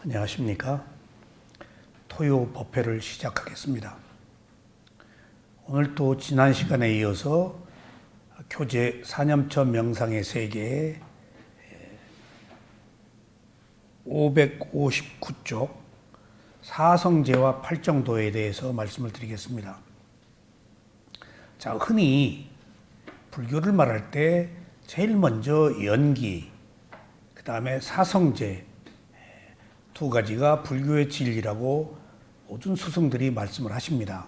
안녕하십니까. 토요 법회를 시작하겠습니다. 오늘 또 지난 시간에 이어서 교재 사념처 명상의 세계의 559쪽 사성제와 팔정도에 대해서 말씀을 드리겠습니다. 자, 흔히 불교를 말할 때 제일 먼저 연기, 그 다음에 사성제 두 가지가 불교의 진리라고 모든 스승들이 말씀을 하십니다.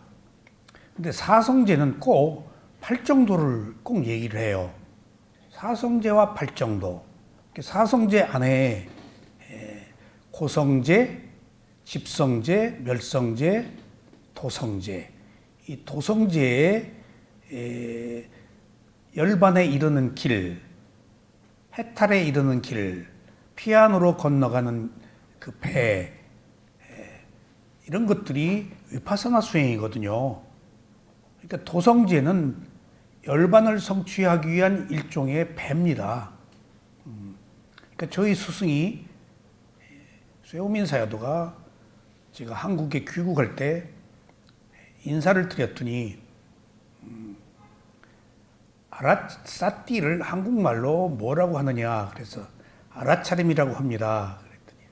근데 사성제는 꼭 팔정도를 꼭 얘기를 해요. 사성제와 팔정도. 사성제 안에 고성제, 집성제, 멸성제, 도성제. 이 도성제의 열반에 이르는 길, 해탈에 이르는 길, 피안으로 건너가는 그 배, 이런 것들이 위파사나 수행이거든요. 그러니까 도성제는 열반을 성취하기 위한 일종의 배입니다. 그러니까 저희 스승이 쇠오민 사야도가 제가 한국에 귀국할 때 인사를 드렸더니 아라사띠를 한국말로 뭐라고 하느냐 그래서 아라차림이라고 합니다. 그랬더니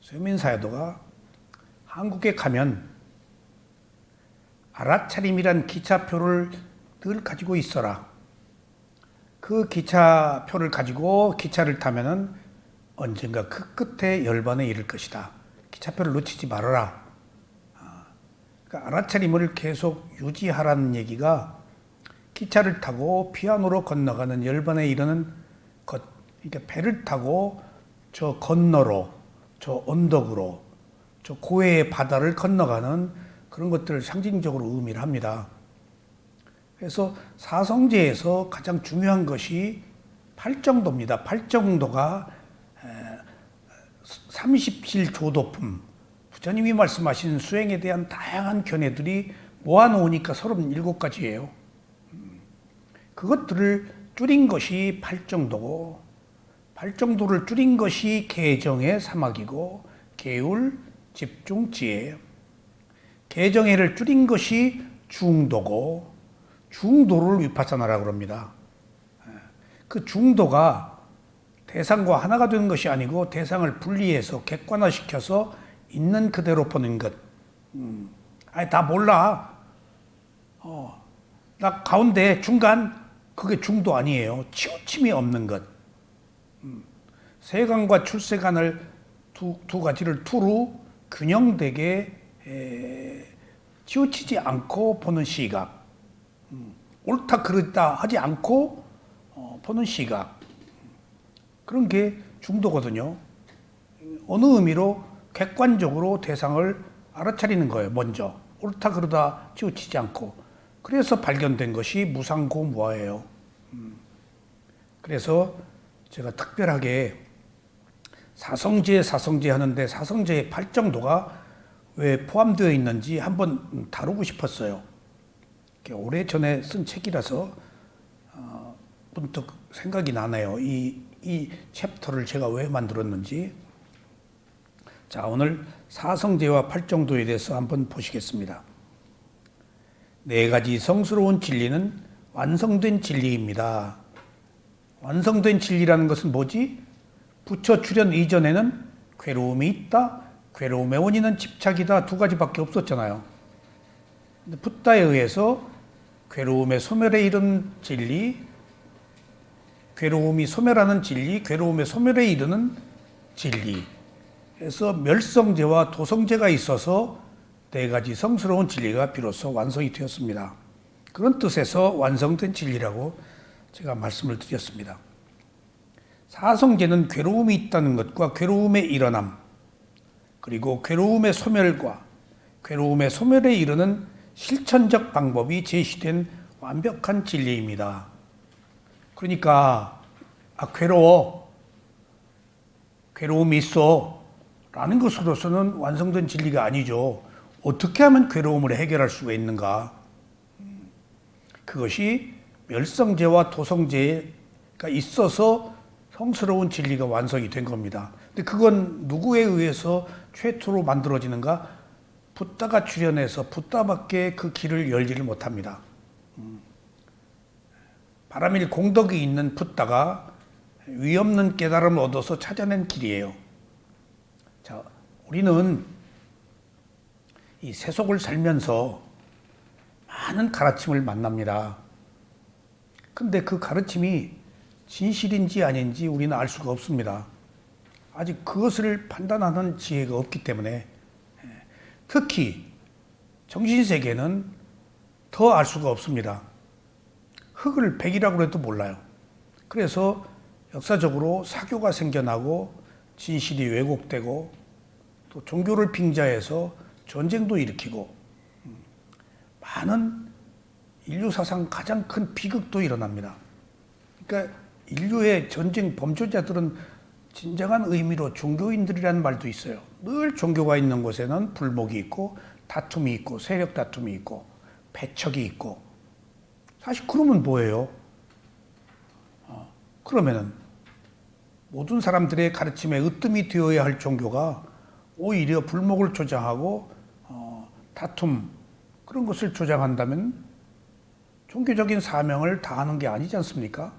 쇠오민 사야도가 한국에 가면 아라차림이란 기차표를 늘 가지고 있어라. 그 기차표를 가지고 기차를 타면은 언젠가 그 끝에 열반에 이를 것이다. 기차표를 놓치지 말아라. 그러니까 아라차림을 계속 유지하라는 얘기가 기차를 타고 피안으로 건너가는 열반에 이르는 것, 그러니까 배를 타고 저 건너로, 저 언덕으로, 저 고해의 바다를 건너가는 그런 것들을 상징적으로 의미를 합니다. 그래서 사성제에서 가장 중요한 것이 팔정도입니다. 팔정도가 30실조도품, 부처님이 말씀하신 수행에 대한 다양한 견해들이 모아놓으니까 37가지예요. 그것들을 줄인 것이 팔정도고, 팔정도를 줄인 것이 개정의 사막이고, 계율, 집중, 지혜예요. 개정회를 줄인 것이 중도고, 중도를 위파사나라고 합니다. 그 중도가 대상과 하나가 되는 것이 아니고 대상을 분리해서 객관화시켜서 있는 그대로 보는 것. 아니 다 몰라. 나 가운데 중간 그게 중도 아니에요. 치우침이 없는 것. 세간과 출세간을 두 가지를 두루 균형되게 치우치지 않고 보는 시각. 옳다 그르다 하지 않고 보는 시각. 그런 게 중도거든요. 어느 의미로 객관적으로 대상을 알아차리는 거예요. 먼저 옳다 그르다 치우치지 않고. 그래서 발견된 것이 무상고무아예요. 그래서 제가 특별하게 사성제 하는데 사성제의 팔정도가 왜 포함되어 있는지 한번 다루고 싶었어요. 오래전에 쓴 책이라서 문득 생각이 나네요. 이 챕터를 제가 왜 만들었는지. 자, 오늘 사성제와 팔정도에 대해서 한번 보시겠습니다. 네 가지 성스러운 진리는 완성된 진리입니다. 완성된 진리라는 것은 뭐지? 부처 출현 이전에는 괴로움이 있다. 괴로움의 원인은 집착이다. 두 가지밖에 없었잖아요. 근데 붓다에 의해서 괴로움의 소멸에 이른 진리, 괴로움이 소멸하는 진리, 괴로움의 소멸에 이르는 진리. 그래서 멸성제와 도성제가 있어서 네 가지 성스러운 진리가 비로소 완성이 되었습니다. 그런 뜻에서 완성된 진리라고 제가 말씀을 드렸습니다. 사성제는 괴로움이 있다는 것과 괴로움의 일어남, 그리고 괴로움의 소멸과 괴로움의 소멸에 이르는 실천적 방법이 제시된 완벽한 진리입니다. 그러니까 괴로움이 있어 라는 것으로서는 완성된 진리가 아니죠. 어떻게 하면 괴로움을 해결할 수가 있는가? 그것이 멸성제와 도성제가 있어서 성스러운 진리가 완성이 된 겁니다. 근데 그건 누구에 의해서 최초로 만들어지는가? 붓다가 출현해서 붓다밖에 그 길을 열지를 못합니다. 바라밀 공덕이 있는 붓다가 위없는 깨달음을 얻어서 찾아낸 길이에요. 자, 우리는 이 세속을 살면서 많은 가르침을 만납니다. 근데 그 가르침이 진실인지 아닌지 우리는 알 수가 없습니다. 아직 그것을 판단하는 지혜가 없기 때문에, 특히 정신세계는 더 알 수가 없습니다. 흙을 백이라고 해도 몰라요. 그래서 역사적으로 사교가 생겨나고 진실이 왜곡되고 또 종교를 빙자해서 전쟁도 일으키고 많은 인류 사상 가장 큰 비극도 일어납니다. 그러니까 인류의 전쟁 범죄자들은 진정한 의미로 종교인들이라는 말도 있어요. 늘 종교가 있는 곳에는 불목이 있고 다툼이 있고 세력 다툼이 있고 배척이 있고. 사실 그러면 뭐예요? 그러면은 모든 사람들의 가르침에 으뜸이 되어야 할 종교가 오히려 불목을 조장하고 다툼 그런 것을 조장한다면 종교적인 사명을 다하는 게 아니지 않습니까?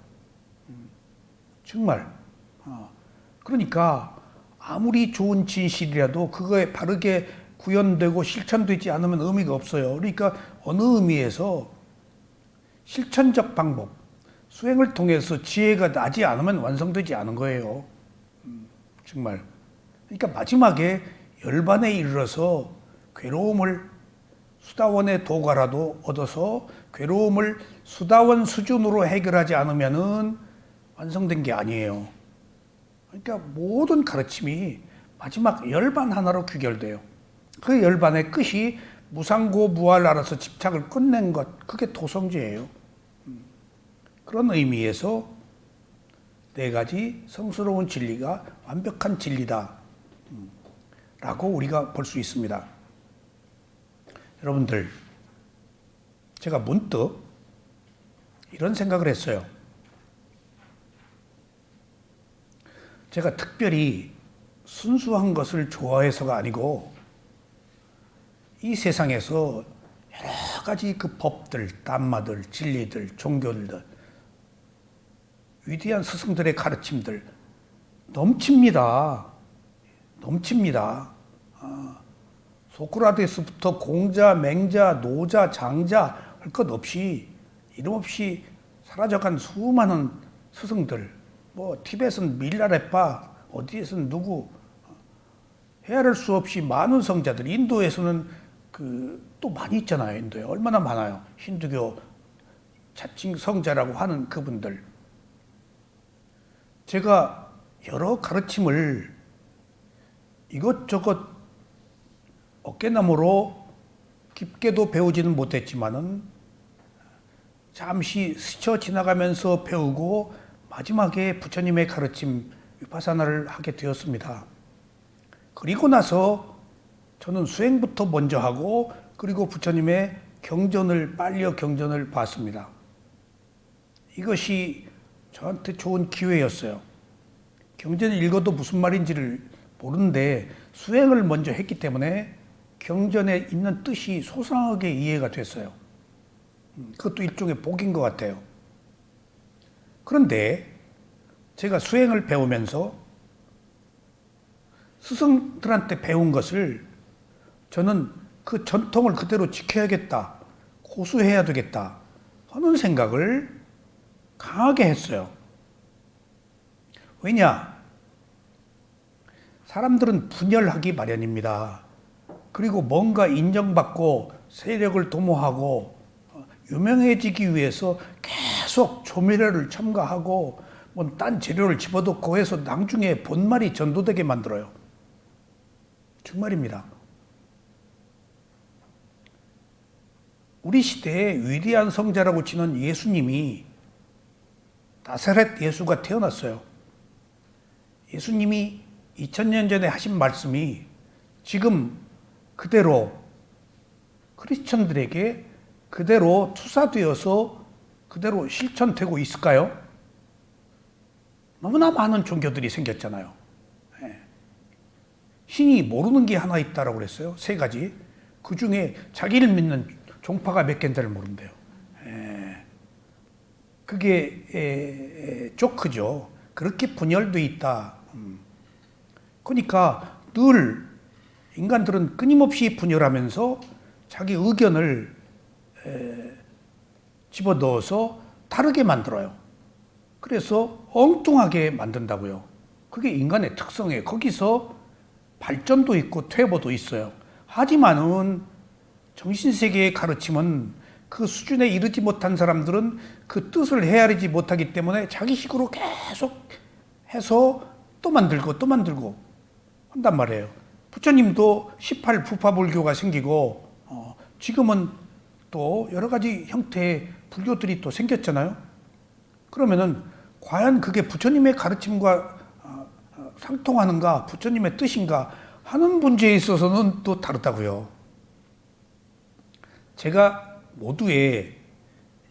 정말. 그러니까 아무리 좋은 진실이라도 그거에 바르게 구현되고 실천되지 않으면 의미가 없어요. 그러니까 어느 의미에서 실천적 방법, 수행을 통해서 지혜가 나지 않으면 완성되지 않은 거예요. 정말. 그러니까 마지막에 열반에 이르러서 괴로움을 수다원의 도가라도 얻어서 괴로움을 수다원 수준으로 해결하지 않으면은 완성된 게 아니에요. 그러니까 모든 가르침이 마지막 열반 하나로 귀결돼요. 그 열반의 끝이 무상고 무할 알아서 집착을 끝낸 것, 그게 도성지예요. 그런 의미에서 네 가지 성스러운 진리가 완벽한 진리다 라고 우리가 볼 수 있습니다. 여러분들, 제가 문득 이런 생각을 했어요. 제가 특별히 순수한 것을 좋아해서가 아니고 이 세상에서 여러 가지 그 법들, 담마들, 진리들, 종교들, 위대한 스승들의 가르침들 넘칩니다. 넘칩니다. 소크라테스부터 공자, 맹자, 노자, 장자 할 것 없이 이름 없이 사라져간 수많은 스승들, 뭐 티벳은 밀라레파, 어디에서는 누구, 헤아릴 수 없이 많은 성자들, 인도에서는 또 많이 있잖아요. 인도에 얼마나 많아요. 힌두교 자칭 성자라고 하는 그분들. 제가 여러 가르침을 이것저것 어깨너머로 깊게도 배우지는 못했지만은 잠시 스쳐 지나가면서 배우고 마지막에 부처님의 가르침 위파사나를 하게 되었습니다. 그리고 나서 저는 수행부터 먼저 하고 그리고 부처님의 경전을 빨려 경전을 봤습니다. 이것이 저한테 좋은 기회였어요. 경전을 읽어도 무슨 말인지를 모르는데 수행을 먼저 했기 때문에 경전에 있는 뜻이 소상하게 이해가 됐어요. 그것도 일종의 복인 것 같아요. 그런데 제가 수행을 배우면서 스승들한테 배운 것을 저는 그 전통을 그대로 지켜야겠다, 고수해야 되겠다 하는 생각을 강하게 했어요. 왜냐? 사람들은 분열하기 마련입니다. 그리고 뭔가 인정받고 세력을 도모하고 유명해지기 위해서 계속 조미료를 첨가하고 뭐 딴 재료를 집어넣고 해서 나중에 본말이 전도되게 만들어요. 정말입니다. 우리 시대의 위대한 성자라고 치는 예수님이 나사렛 예수가 태어났어요. 예수님이 2000년 전에 하신 말씀이 지금 그대로 크리스천들에게 그대로 투사되어서 그대로 실천되고 있을까요? 너무나 많은 종교들이 생겼잖아요. 예. 신이 모르는 게 하나 있다라고 그랬어요. 세 가지. 그 중에 자기를 믿는 종파가 몇 개인지를 모른대요. 예. 그게 조크죠. 그렇게 분열돼 있다. 그러니까 늘 인간들은 끊임없이 분열하면서 자기 의견을 집어넣어서 다르게 만들어요. 그래서 엉뚱하게 만든다고요. 그게 인간의 특성이에요. 거기서 발전도 있고 퇴보도 있어요. 하지만은 정신세계의 가르침은 그 수준에 이르지 못한 사람들은 그 뜻을 헤아리지 못하기 때문에 자기식으로 계속 해서 또 만들고 또 만들고 한단 말이에요. 부처님도 18부파불교가 생기고 지금은 또 여러 가지 형태의 불교들이 또 생겼잖아요. 그러면은 과연 그게 부처님의 가르침과 상통하는가, 부처님의 뜻인가 하는 문제에 있어서는 또 다르다고요. 제가 모두의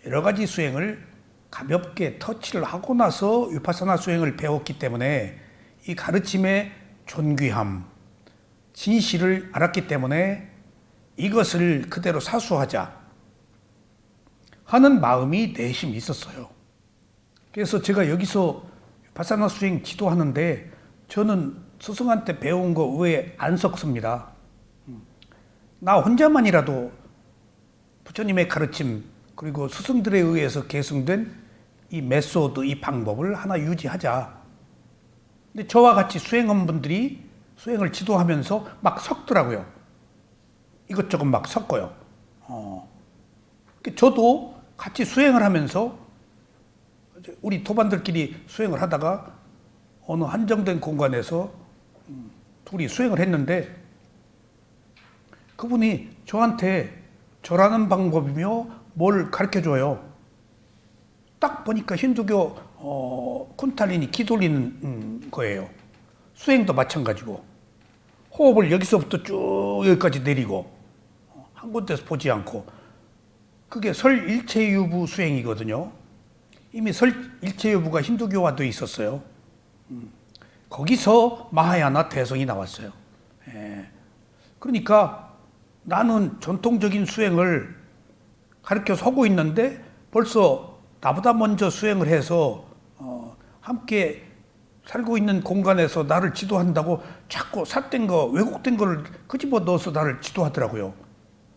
여러 가지 수행을 가볍게 터치를 하고 나서 위파사나 수행을 배웠기 때문에 이 가르침의 존귀함, 진실을 알았기 때문에 이것을 그대로 사수하자 하는 마음이 내심 있었어요. 그래서 제가 여기서 위파사나 수행 지도하는데 저는 스승한테 배운 거 외에 안 섞습니다. 나 혼자만이라도 부처님의 가르침 그리고 스승들에 의해서 계승된 이 메소드, 이 방법을 하나 유지하자. 근데 저와 같이 수행한 분들이 수행을 지도하면서 막 섞더라고요. 이것저것 막 섞어요. 저도 같이 수행을 하면서 우리 도반들끼리 수행을 하다가 어느 한정된 공간에서 둘이 수행을 했는데 그분이 저한테 절하는 방법이며 뭘 가르쳐줘요. 딱 보니까 힌두교 쿤탈리니 기 돌리는 거예요. 수행도 마찬가지고 호흡을 여기서부터 쭉 여기까지 내리고 한 군데서 보지 않고 그게 설일체유부 수행이거든요. 이미 설일체유부가 힌두교화돼 있었어요. 거기서 마하야나 대성이 나왔어요. 그러니까 나는 전통적인 수행을 가르쳐서 하고 있는데 벌써 나보다 먼저 수행을 해서 함께 살고 있는 공간에서 나를 지도한다고 자꾸 삿된 거, 왜곡된 거를 끄집어 넣어서 나를 지도하더라고요.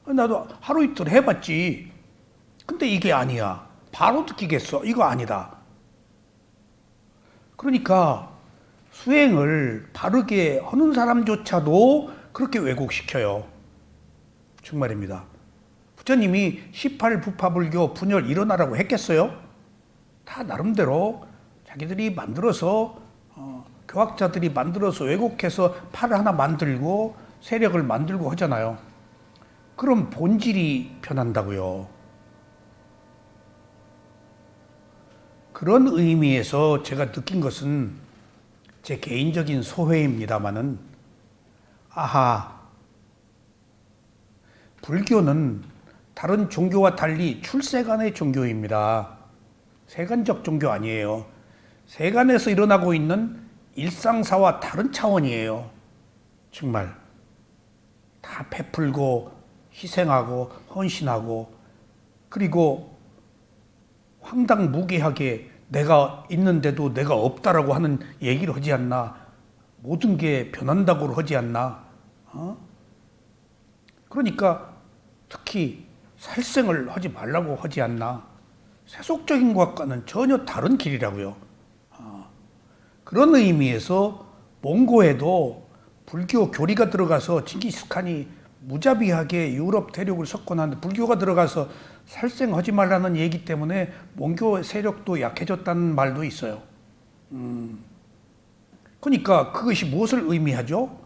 나도 하루 이틀 해봤지. 근데 이게 아니야. 바로 느끼겠어. 이거 아니다. 그러니까 수행을 바르게 하는 사람조차도 그렇게 왜곡시켜요. 정말입니다. 부처님이 18부파불교 분열 일어나라고 했겠어요? 다 나름대로 자기들이 만들어서 교학자들이 만들어서 왜곡해서 팔을 하나 만들고 세력을 만들고 하잖아요. 그럼 본질이 변한다고요. 그런 의미에서 제가 느낀 것은 제 개인적인 소회입니다마는 아하, 불교는 다른 종교와 달리 출세간의 종교입니다. 세간적 종교 아니에요. 세간에서 일어나고 있는 일상사와 다른 차원이에요. 정말 다 베풀고 희생하고 헌신하고 그리고 황당무계하게 내가 있는데도 내가 없다라고 하는 얘기를 하지 않나. 모든 게 변한다고 하지 않나. 그러니까 특히 살생을 하지 말라고 하지 않나. 세속적인 것과는 전혀 다른 길이라고요. 그런 의미에서 몽고에도 불교 교리가 들어가서 징기스칸이 무자비하게 유럽 대륙을 석권하는데 불교가 들어가서 살생하지 말라는 얘기 때문에 몽고 세력도 약해졌다는 말도 있어요. 그러니까 그것이 무엇을 의미하죠?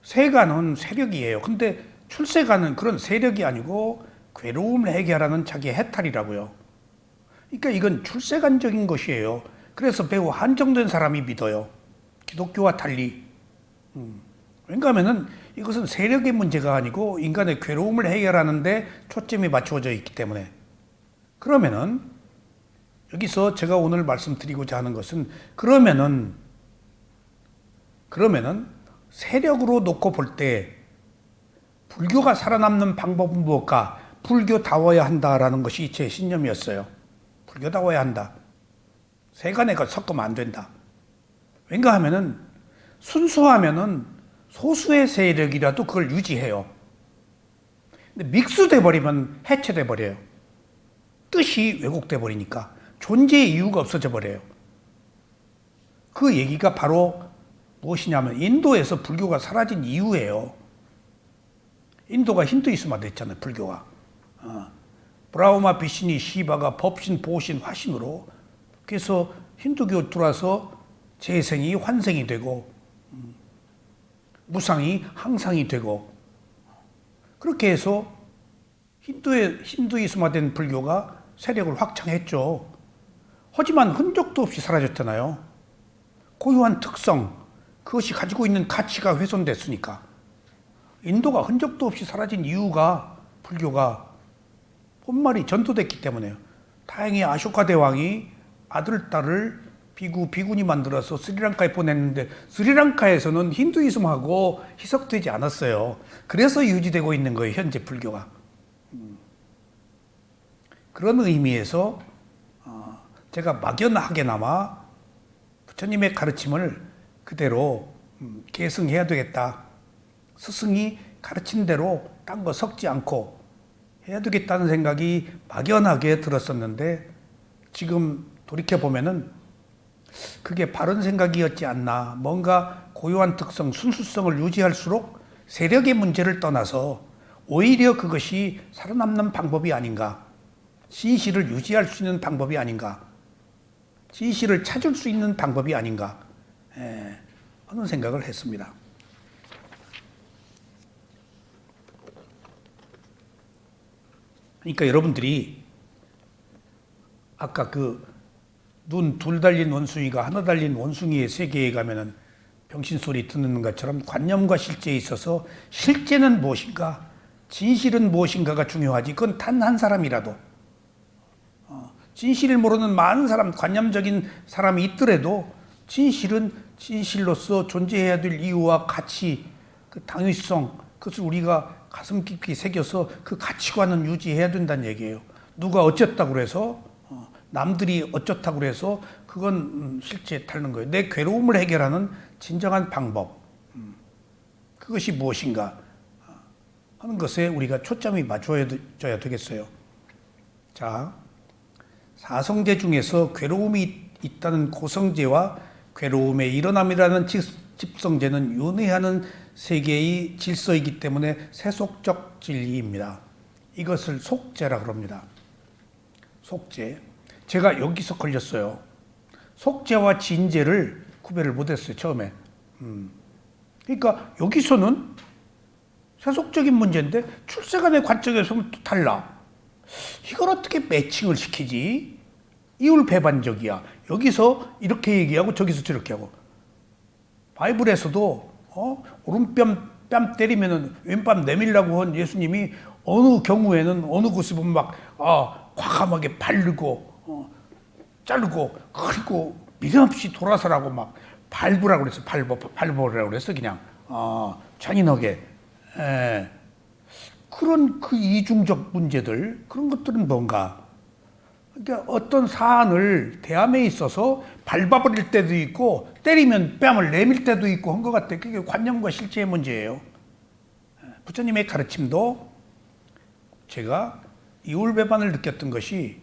세간은 세력이에요. 근데 출세간은 그런 세력이 아니고 괴로움을 해결하는 자기의 해탈이라고요. 그러니까 이건 출세간적인 것이에요. 그래서 매우 한정된 사람이 믿어요. 기독교와 달리. 왜냐하면 이것은 세력의 문제가 아니고 인간의 괴로움을 해결하는 데 초점이 맞추어져 있기 때문에. 그러면은 여기서 제가 오늘 말씀드리고자 하는 것은 그러면은 세력으로 놓고 볼 때 불교가 살아남는 방법은 무엇까? 불교다워야 한다라는 것이 제 신념이었어요. 불교다워야 한다. 세간에가 섞으면 안 된다. 왠가 하면은 순수하면은 소수의 세력이라도 그걸 유지해요. 근데 믹스돼 버리면 해체돼 버려요. 뜻이 왜곡돼 버리니까 존재의 이유가 없어져 버려요. 그 얘기가 바로 무엇이냐면 인도에서 불교가 사라진 이유예요. 인도가 힌두이스만 됐잖아요, 불교가. 브라우마, 비시니, 시바가 법신, 보신, 화신으로 그래서 힌두교 들어와서 재생이 환생이 되고 무상이 항상이 되고 그렇게 해서 힌두이스화된 불교가 세력을 확장했죠. 하지만 흔적도 없이 사라졌잖아요. 고유한 특성, 그것이 가지고 있는 가치가 훼손됐으니까. 인도가 흔적도 없이 사라진 이유가 불교가 본말이 전도됐기 때문에요. 다행히 아쇼카 대왕이 아들, 딸을 비구니 만들어서 스리랑카에 보냈는데 스리랑카에서는 힌두이즘하고 희석되지 않았어요. 그래서 유지되고 있는 거예요, 현재 불교가. 그런 의미에서 제가 막연하게나마 부처님의 가르침을 그대로 계승해야 되겠다. 스승이 가르친 대로 딴 거 섞지 않고 해야 되겠다는 생각이 막연하게 들었었는데 지금 돌이켜보면은 그게 바른 생각이었지 않나. 뭔가 고유한 특성, 순수성을 유지할수록 세력의 문제를 떠나서 오히려 그것이 살아남는 방법이 아닌가. 진실을 유지할 수 있는 방법이 아닌가. 진실을 찾을 수 있는 방법이 아닌가 하는 생각을 했습니다. 그러니까 여러분들이 아까 그 눈 둘 달린 원숭이가 하나 달린 원숭이의 세계에 가면은 병신소리 듣는 것처럼 관념과 실제에 있어서 실제는 무엇인가, 진실은 무엇인가가 중요하지. 그건 단 한 사람이라도 진실을 모르는 많은 사람, 관념적인 사람이 있더라도 진실은 진실로서 존재해야 될 이유와 가치, 그 당위성, 그것을 우리가 가슴 깊이 새겨서 그 가치관은 유지해야 된다는 얘기예요. 누가 어쨌다고 그래서 남들이 어쩌다고 그래서 그건 실제 타는 거예요. 내 괴로움을 해결하는 진정한 방법, 그것이 무엇인가 하는 것에 우리가 초점이 맞춰야 되겠어요. 자, 사성제 중에서 괴로움이 있다는 고성제와 괴로움의 일어남이라는 집성제는 윤회하는 세계의 질서이기 때문에 세속적 진리입니다. 이것을 속제라 그럽니다. 속제. 제가 여기서 걸렸어요. 속제와 진제를 구별을 못했어요, 처음에. 그러니까 여기서는 세속적인 문제인데 출세간의 관점에서는 또 달라. 이걸 어떻게 매칭을 시키지? 이율배반적이야. 여기서 이렇게 얘기하고 저기서 저렇게 하고. 바이블에서도 오른뺨 때리면은 왼뺨 내밀라고 한 예수님이 어느 경우에는 어느 곳에 보면 막 과감하게 바르고 자르고 그리고 미련 없이 돌아서라고 막 밟으라고 그랬어. 밟으라고 그랬어. 그냥 잔인하게. 그런 그 이중적 문제들, 그런 것들은 뭔가, 그러니까 어떤 사안을 대함에 있어서 밟아버릴 때도 있고 때리면 뺨을 내밀 때도 있고 한 것 같아. 그게 관념과 실제의 문제예요. 부처님의 가르침도 제가 이율배반을 느꼈던 것이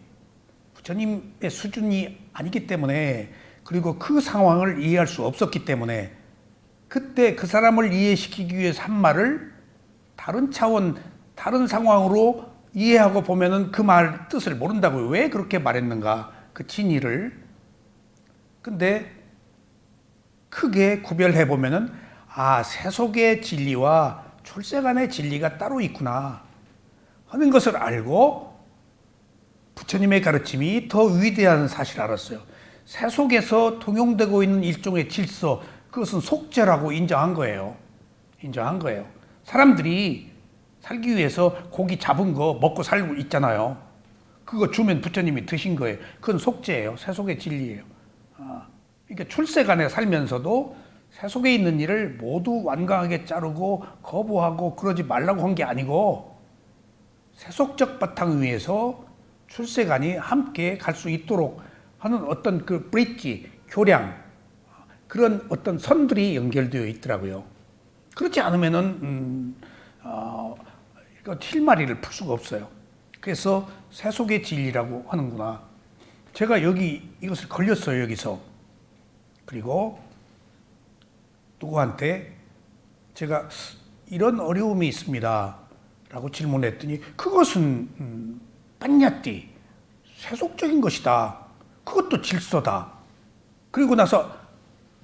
부처님의 수준이 아니기 때문에, 그리고 그 상황을 이해할 수 없었기 때문에 그때 그 사람을 이해시키기 위해서 한 말을 다른 차원, 다른 상황으로 이해하고 보면은 그 말 뜻을 모른다고요. 왜 그렇게 말했는가, 그 진의를. 근데 크게 구별해 보면은 세속의 진리와 출세간의 진리가 따로 있구나 하는 것을 알고 부처님의 가르침이 더 위대한 사실을 알았어요. 세속에서 통용되고 있는 일종의 질서, 그것은 속죄라고 인정한 거예요. 사람들이 살기 위해서 고기 잡은 거 먹고 살고 있잖아요. 그거 주면 부처님이 드신 거예요. 그건 속죄예요. 세속의 진리예요. 그러니까 출세간에 살면서도 세속에 있는 일을 모두 완강하게 자르고 거부하고 그러지 말라고 한 게 아니고 세속적 바탕 위에서 출세간이 함께 갈 수 있도록 하는 어떤 그 브릿지, 교량, 그런 어떤 선들이 연결되어 있더라고요. 그렇지 않으면은 실마리를 풀 수가 없어요. 그래서 세속의 진리라고 하는구나. 제가 여기 이것을 걸렸어요, 여기서. 그리고 누구한테 제가 이런 어려움이 있습니다 라고 질문했더니 그것은 빤야띠, 세속적인 것이다. 그것도 질서다. 그리고 나서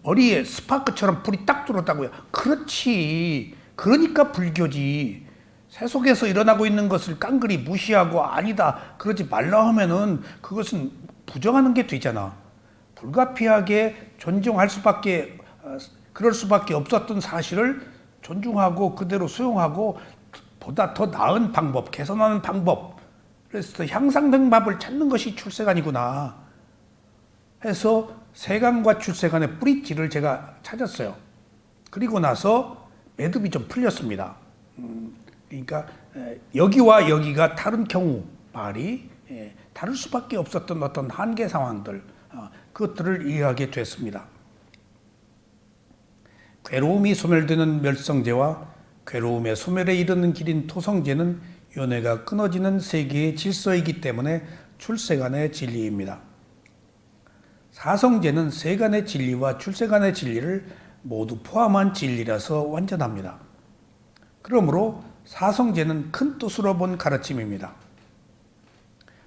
머리에 스파크처럼 불이 딱 들어왔다고요. 그렇지. 그러니까 불교지. 세속에서 일어나고 있는 것을 깡그리 무시하고 아니다 그러지 말라 하면은 그것은 부정하는 게 되잖아. 불가피하게 존중할 수밖에 그럴 수밖에 없었던 사실을 존중하고 그대로 수용하고 보다 더 나은 방법, 개선하는 방법, 그래서 향상된 방법을 찾는 것이 출세간이구나 해서 세간과 출세간의 브릿지를 제가 찾았어요. 그리고 나서 매듭이 좀 풀렸습니다. 그러니까 여기와 여기가 다른 경우 말이 다를 수밖에 없었던 어떤 한계 상황들, 그것들을 이해하게 됐습니다. 괴로움이 소멸되는 멸성제와 괴로움의 소멸에 이르는 길인 토성제는 연애가 끊어지는 세계의 질서이기 때문에 출세간의 진리입니다. 사성제는 세간의 진리와 출세간의 진리를 모두 포함한 진리라서 완전합니다. 그러므로 사성제는 큰 뜻으로 본 가르침입니다.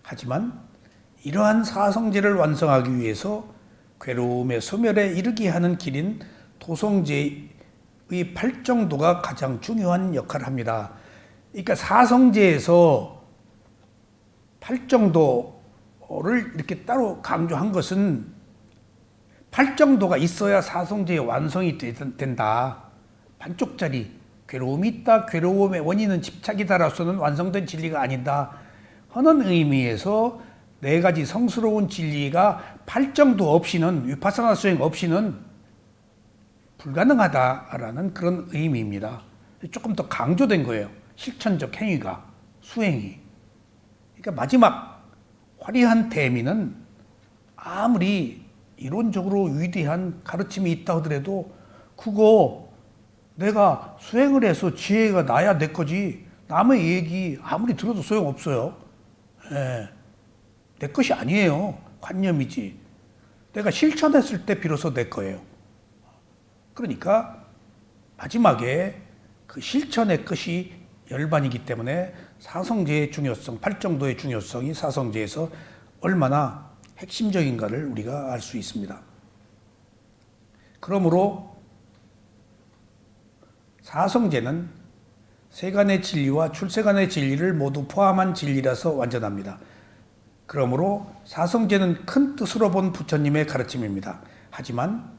하지만 이러한 사성제를 완성하기 위해서 괴로움의 소멸에 이르게 하는 길인 토성제의 팔정도가 가장 중요한 역할을 합니다. 그러니까 사성제에서 팔정도를 이렇게 따로 강조한 것은 팔정도가 있어야 사성제의 완성이 된다. 반쪽짜리 괴로움이 있다. 괴로움의 원인은 집착이다라서는 완성된 진리가 아니다. 하는 의미에서 네 가지 성스러운 진리가 팔정도 없이는 위파사나 수행 없이는 불가능하다라는 그런 의미입니다. 조금 더 강조된 거예요. 실천적 행위가, 수행이. 그러니까 마지막 화려한 대미는 아무리 이론적으로 위대한 가르침이 있다 하더라도 그거 내가 수행을 해서 지혜가 나야 내 거지 남의 얘기 아무리 들어도 소용없어요. 내 것이 아니에요. 관념이지. 내가 실천했을 때 비로소 내 거예요. 그러니까 마지막에 그 실천의 것이 열반이기 때문에 사성제의 중요성, 팔정도의 중요성이 사성제에서 얼마나 핵심적인가를 우리가 알 수 있습니다. 그러므로 사성제는 세간의 진리와 출세간의 진리를 모두 포함한 진리라서 완전합니다. 그러므로 사성제는 큰 뜻으로 본 부처님의 가르침입니다. 하지만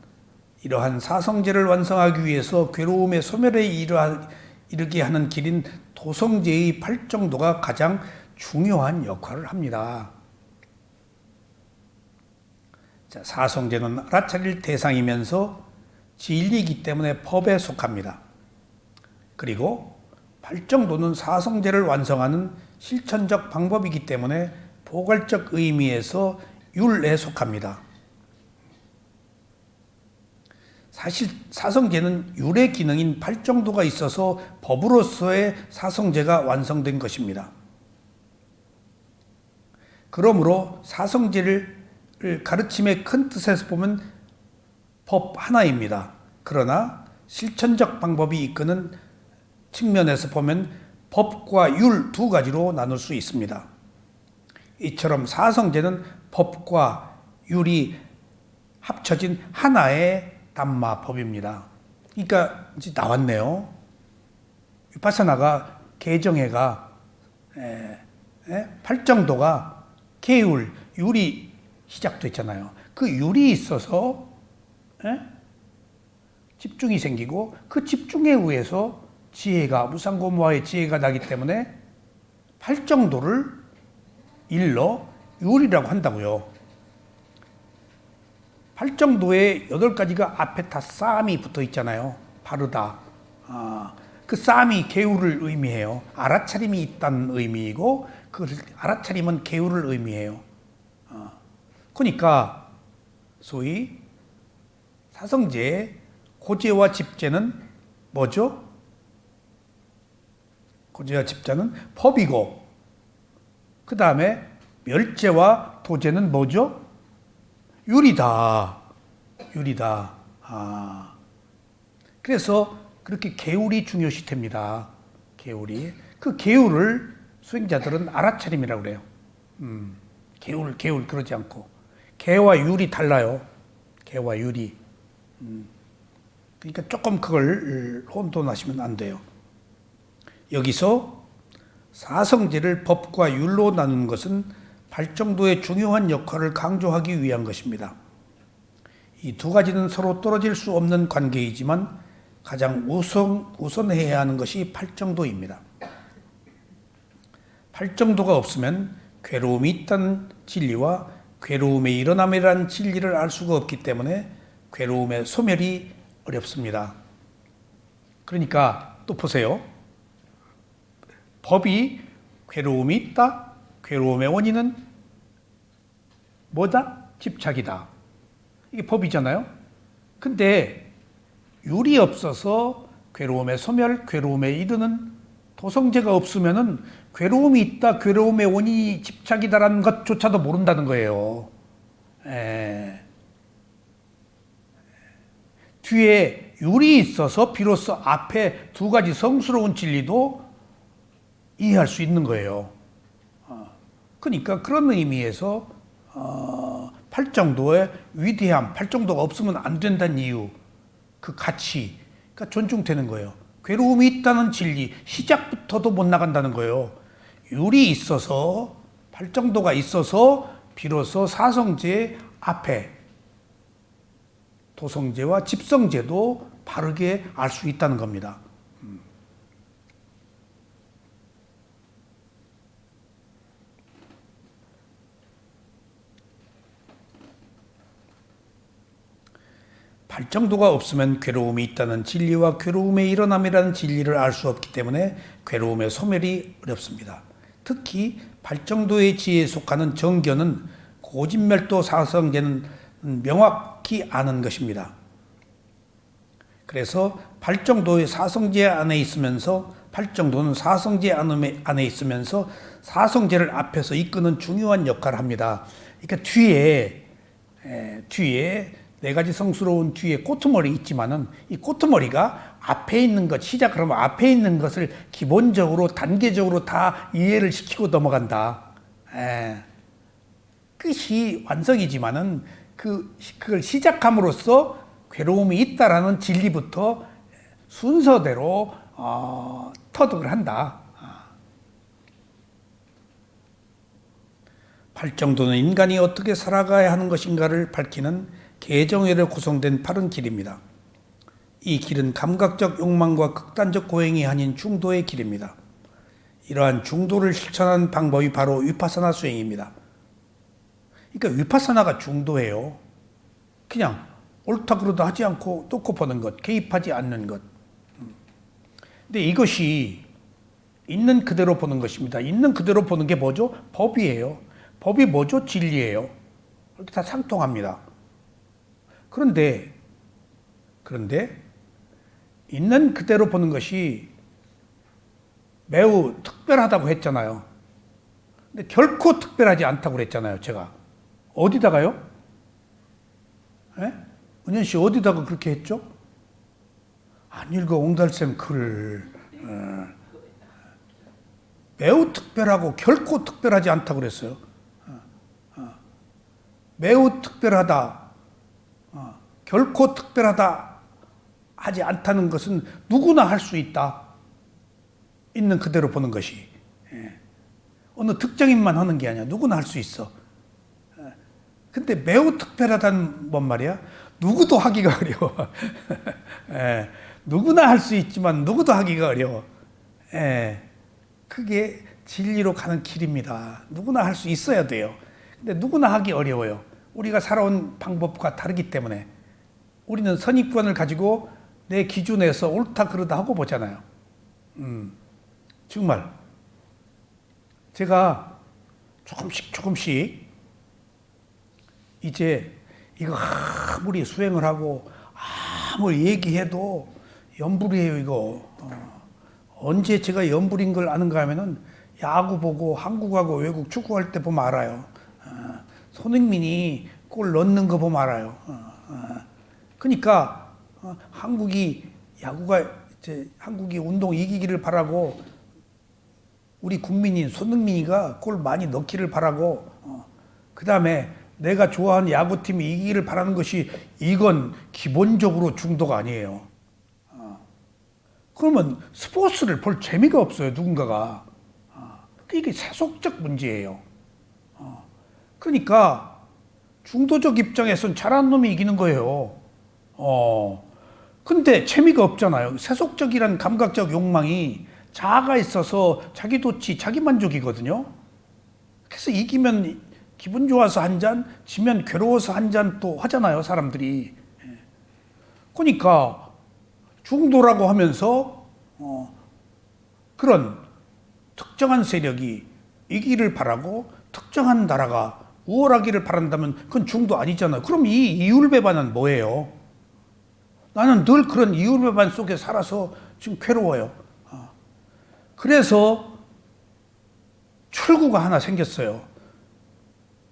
이러한 사성제를 완성하기 위해서 괴로움의 소멸에 이르게 하는 길인 토성제의 팔정도가 가장 중요한 역할을 합니다. 자, 사성제는 알아차릴 대상이면서 진리이기 때문에 법에 속합니다. 그리고 팔정도는 사성제를 완성하는 실천적 방법이기 때문에 포괄적 의미에서 율에 속합니다. 사실 사성제는 율의 기능인 팔정도가 있어서 법으로서의 사성제가 완성된 것입니다. 그러므로 사성제를 가르침의 큰 뜻에서 보면 법 하나입니다. 그러나 실천적 방법이 이끄는 측면에서 보면 법과 율 두 가지로 나눌 수 있습니다. 이처럼 사성제는 법과 율이 합쳐진 하나의 담마법입니다. 그러니까 이제 나왔네요. 위파사나가 개정해가 팔정도가 계율, 율이 시작됐잖아요. 그 율이 있어서 집중이 생기고 그 집중에 의해서 지혜가 무상고무와의 지혜가 나기 때문에 팔정도를 일러 율이라고 한다고요. 팔정도에 8가지가 앞에 다 쌈이 붙어 있잖아요. 바르다. 그 쌈이 계율을 의미해요. 알아차림이 있다는 의미이고 그 알아차림은 계율을 의미해요. 그러니까 소위 사성제의 고제와 집제는 뭐죠? 고제와 집제는 법이고 그 다음에 멸제와 도제는 뭐죠? 율이다. 율이다. 그래서 그렇게 계율이 중요시 됩니다. 계율이. 그 계율을 수행자들은 알아차림이라고 그래요. 계율 그러지 않고. 계와 율이 달라요. 계와 율이. 그러니까 조금 그걸 혼돈하시면 안 돼요. 여기서 사성제를 법과 율로 나누는 것은 발정도의 중요한 역할을 강조하기 위한 것입니다. 이 두 가지는 서로 떨어질 수 없는 관계이지만 가장 우선해야 하는 것이 팔정도입니다. 팔정도가 없으면 괴로움이 있다는 진리와 괴로움의 일어남이라는 진리를 알 수가 없기 때문에 괴로움의 소멸이 어렵습니다. 그러니까 또 보세요. 법이 괴로움이 있다. 괴로움의 원인은 뭐다? 집착이다. 이게 법이잖아요. 근데 율이 없어서 괴로움의 소멸, 괴로움에 이르는 도성제가 없으면은 괴로움이 있다, 괴로움의 원인이 집착이다라는 것조차도 모른다는 거예요. 뒤에 율이 있어서 비로소 앞에 두 가지 성스러운 진리도 이해할 수 있는 거예요. 그러니까 그런 의미에서 팔정도의 위대함, 팔정도가 없으면 안 된다는 이유, 그 가치가 존중되는 거예요. 괴로움이 있다는 진리, 시작부터도 못 나간다는 거예요. 율이 있어서, 팔정도가 있어서 비로소 사성제 앞에 도성제와 집성제도 바르게 알 수 있다는 겁니다. 발정도가 없으면 괴로움이 있다는 진리와 괴로움의 일어남이라는 진리를 알 수 없기 때문에 괴로움의 소멸이 어렵습니다. 특히 발정도의 지혜에 속하는 정견은 고진멸도 사성제는 명확히 아는 것입니다. 그래서 발정도의 사성제 안에 있으면서 발정도는 사성제 안에 있으면서 사성제를 앞에서 이끄는 중요한 역할을 합니다. 그러니까 뒤에 네 가지 성스러운 뒤에 꼬투머리 있지만은 이 꼬투머리가 앞에 있는 것, 시작을 하면 앞에 있는 것을 기본적으로 단계적으로 다 이해를 시키고 넘어간다. 끝이 완성이지만은 그걸 시작함으로써 괴로움이 있다라는 진리부터 순서대로 터득을 한다. 발정도는 인간이 어떻게 살아가야 하는 것인가를 밝히는 개정회로 구성된 바른 길입니다. 이 길은 감각적 욕망과 극단적 고행이 아닌 중도의 길입니다. 이러한 중도를 실천하는 방법이 바로 위파사나 수행입니다. 그러니까 위파사나가 중도예요. 그냥 옳다 그러다 하지 않고 놓고 보는 것, 개입하지 않는 것. 근데 이것이 있는 그대로 보는 것입니다. 있는 그대로 보는 게 뭐죠? 법이에요. 법이 뭐죠? 진리예요. 이렇게 다 상통합니다. 그런데 있는 그대로 보는 것이 매우 특별하다고 했잖아요. 근데 결코 특별하지 않다고 그랬잖아요, 제가. 어디다가요? 은현 씨 어디다가 그렇게 했죠? 안 읽어, 옹달샘 글. 매우 특별하고 결코 특별하지 않다고 그랬어요. 매우 특별하다. 결코 특별하다 하지 않다는 것은 누구나 할 수 있다. 있는 그대로 보는 것이. 어느 특정인만 하는 게 아니야. 누구나 할 수 있어. 근데 매우 특별하다는 뭔 말이야? 누구도 하기가 어려워. 누구나 할 수 있지만 누구도 하기가 어려워. 그게 진리로 가는 길입니다. 누구나 할 수 있어야 돼요. 근데 누구나 하기 어려워요. 우리가 살아온 방법과 다르기 때문에 우리는 선입견을 가지고 내 기준에서 옳다 그르다 하고 보잖아요. 정말 제가 조금씩 이제 이거 아무리 수행을 하고 아무리 얘기해도 염불이에요 이거. 언제 제가 염불인 걸 아는가 하면은 야구 보고 한국하고 외국 축구할 때 보면 알아요. 손흥민이 골 넣는 거 보면 알아요. 그러니까 한국이 운동 이기기를 바라고 우리 국민인 손흥민이가 골 많이 넣기를 바라고 그 다음에 내가 좋아하는 야구팀이 이기기를 바라는 것이 이건 기본적으로 중도가 아니에요. 그러면 스포츠를 볼 재미가 없어요 누군가가. 이게 세속적 문제예요. 그러니까 중도적 입장에서는 잘하는 놈이 이기는 거예요. 근데 재미가 없잖아요. 세속적이란 감각적 욕망이 자아가 있어서 자기 도취, 자기 만족이거든요. 그래서 이기면 기분 좋아서 한 잔, 지면 괴로워서 한 잔 또 하잖아요, 사람들이. 그러니까 중도라고 하면서 그런 특정한 세력이 이기를 바라고 특정한 나라가 우월하기를 바란다면 그건 중도 아니잖아요. 그럼 이 이율배반은 뭐예요? 나는 늘 그런 이율배반 속에 살아서 지금 괴로워요. 그래서 철구가 하나 생겼어요.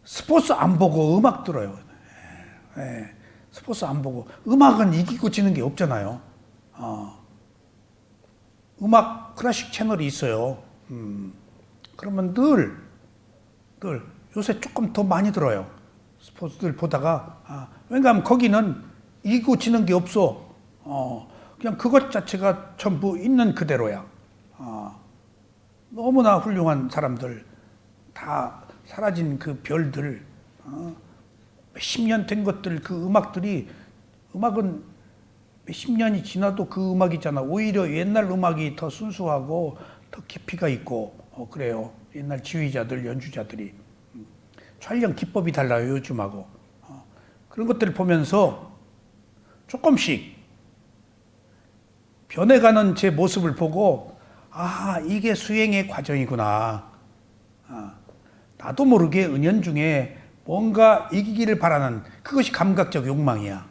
스포츠 안 보고 음악 들어요. 스포츠 안 보고. 음악은 이기고 지는 게 없잖아요. 음악 클래식 채널이 있어요. 그러면 늘 요새 조금 더 많이 들어요. 스포츠들 보다가. 왜냐하면 거기는 이기고 지는 게 없어. 그냥 그것 자체가 전부 있는 그대로야. 너무나 훌륭한 사람들, 다 사라진 그 별들, 몇십 년 된 것들, 그 음악은 몇십 년이 지나도 그 음악이잖아. 오히려 옛날 음악이 더 순수하고 더 깊이가 있고 그래요. 옛날 지휘자들, 연주자들이. 촬영 기법이 달라요, 요즘하고. 그런 것들을 보면서 조금씩 변해가는 제 모습을 보고 이게 수행의 과정이구나. 나도 모르게 은연중에 뭔가 이기기를 바라는 그것이 감각적 욕망이야.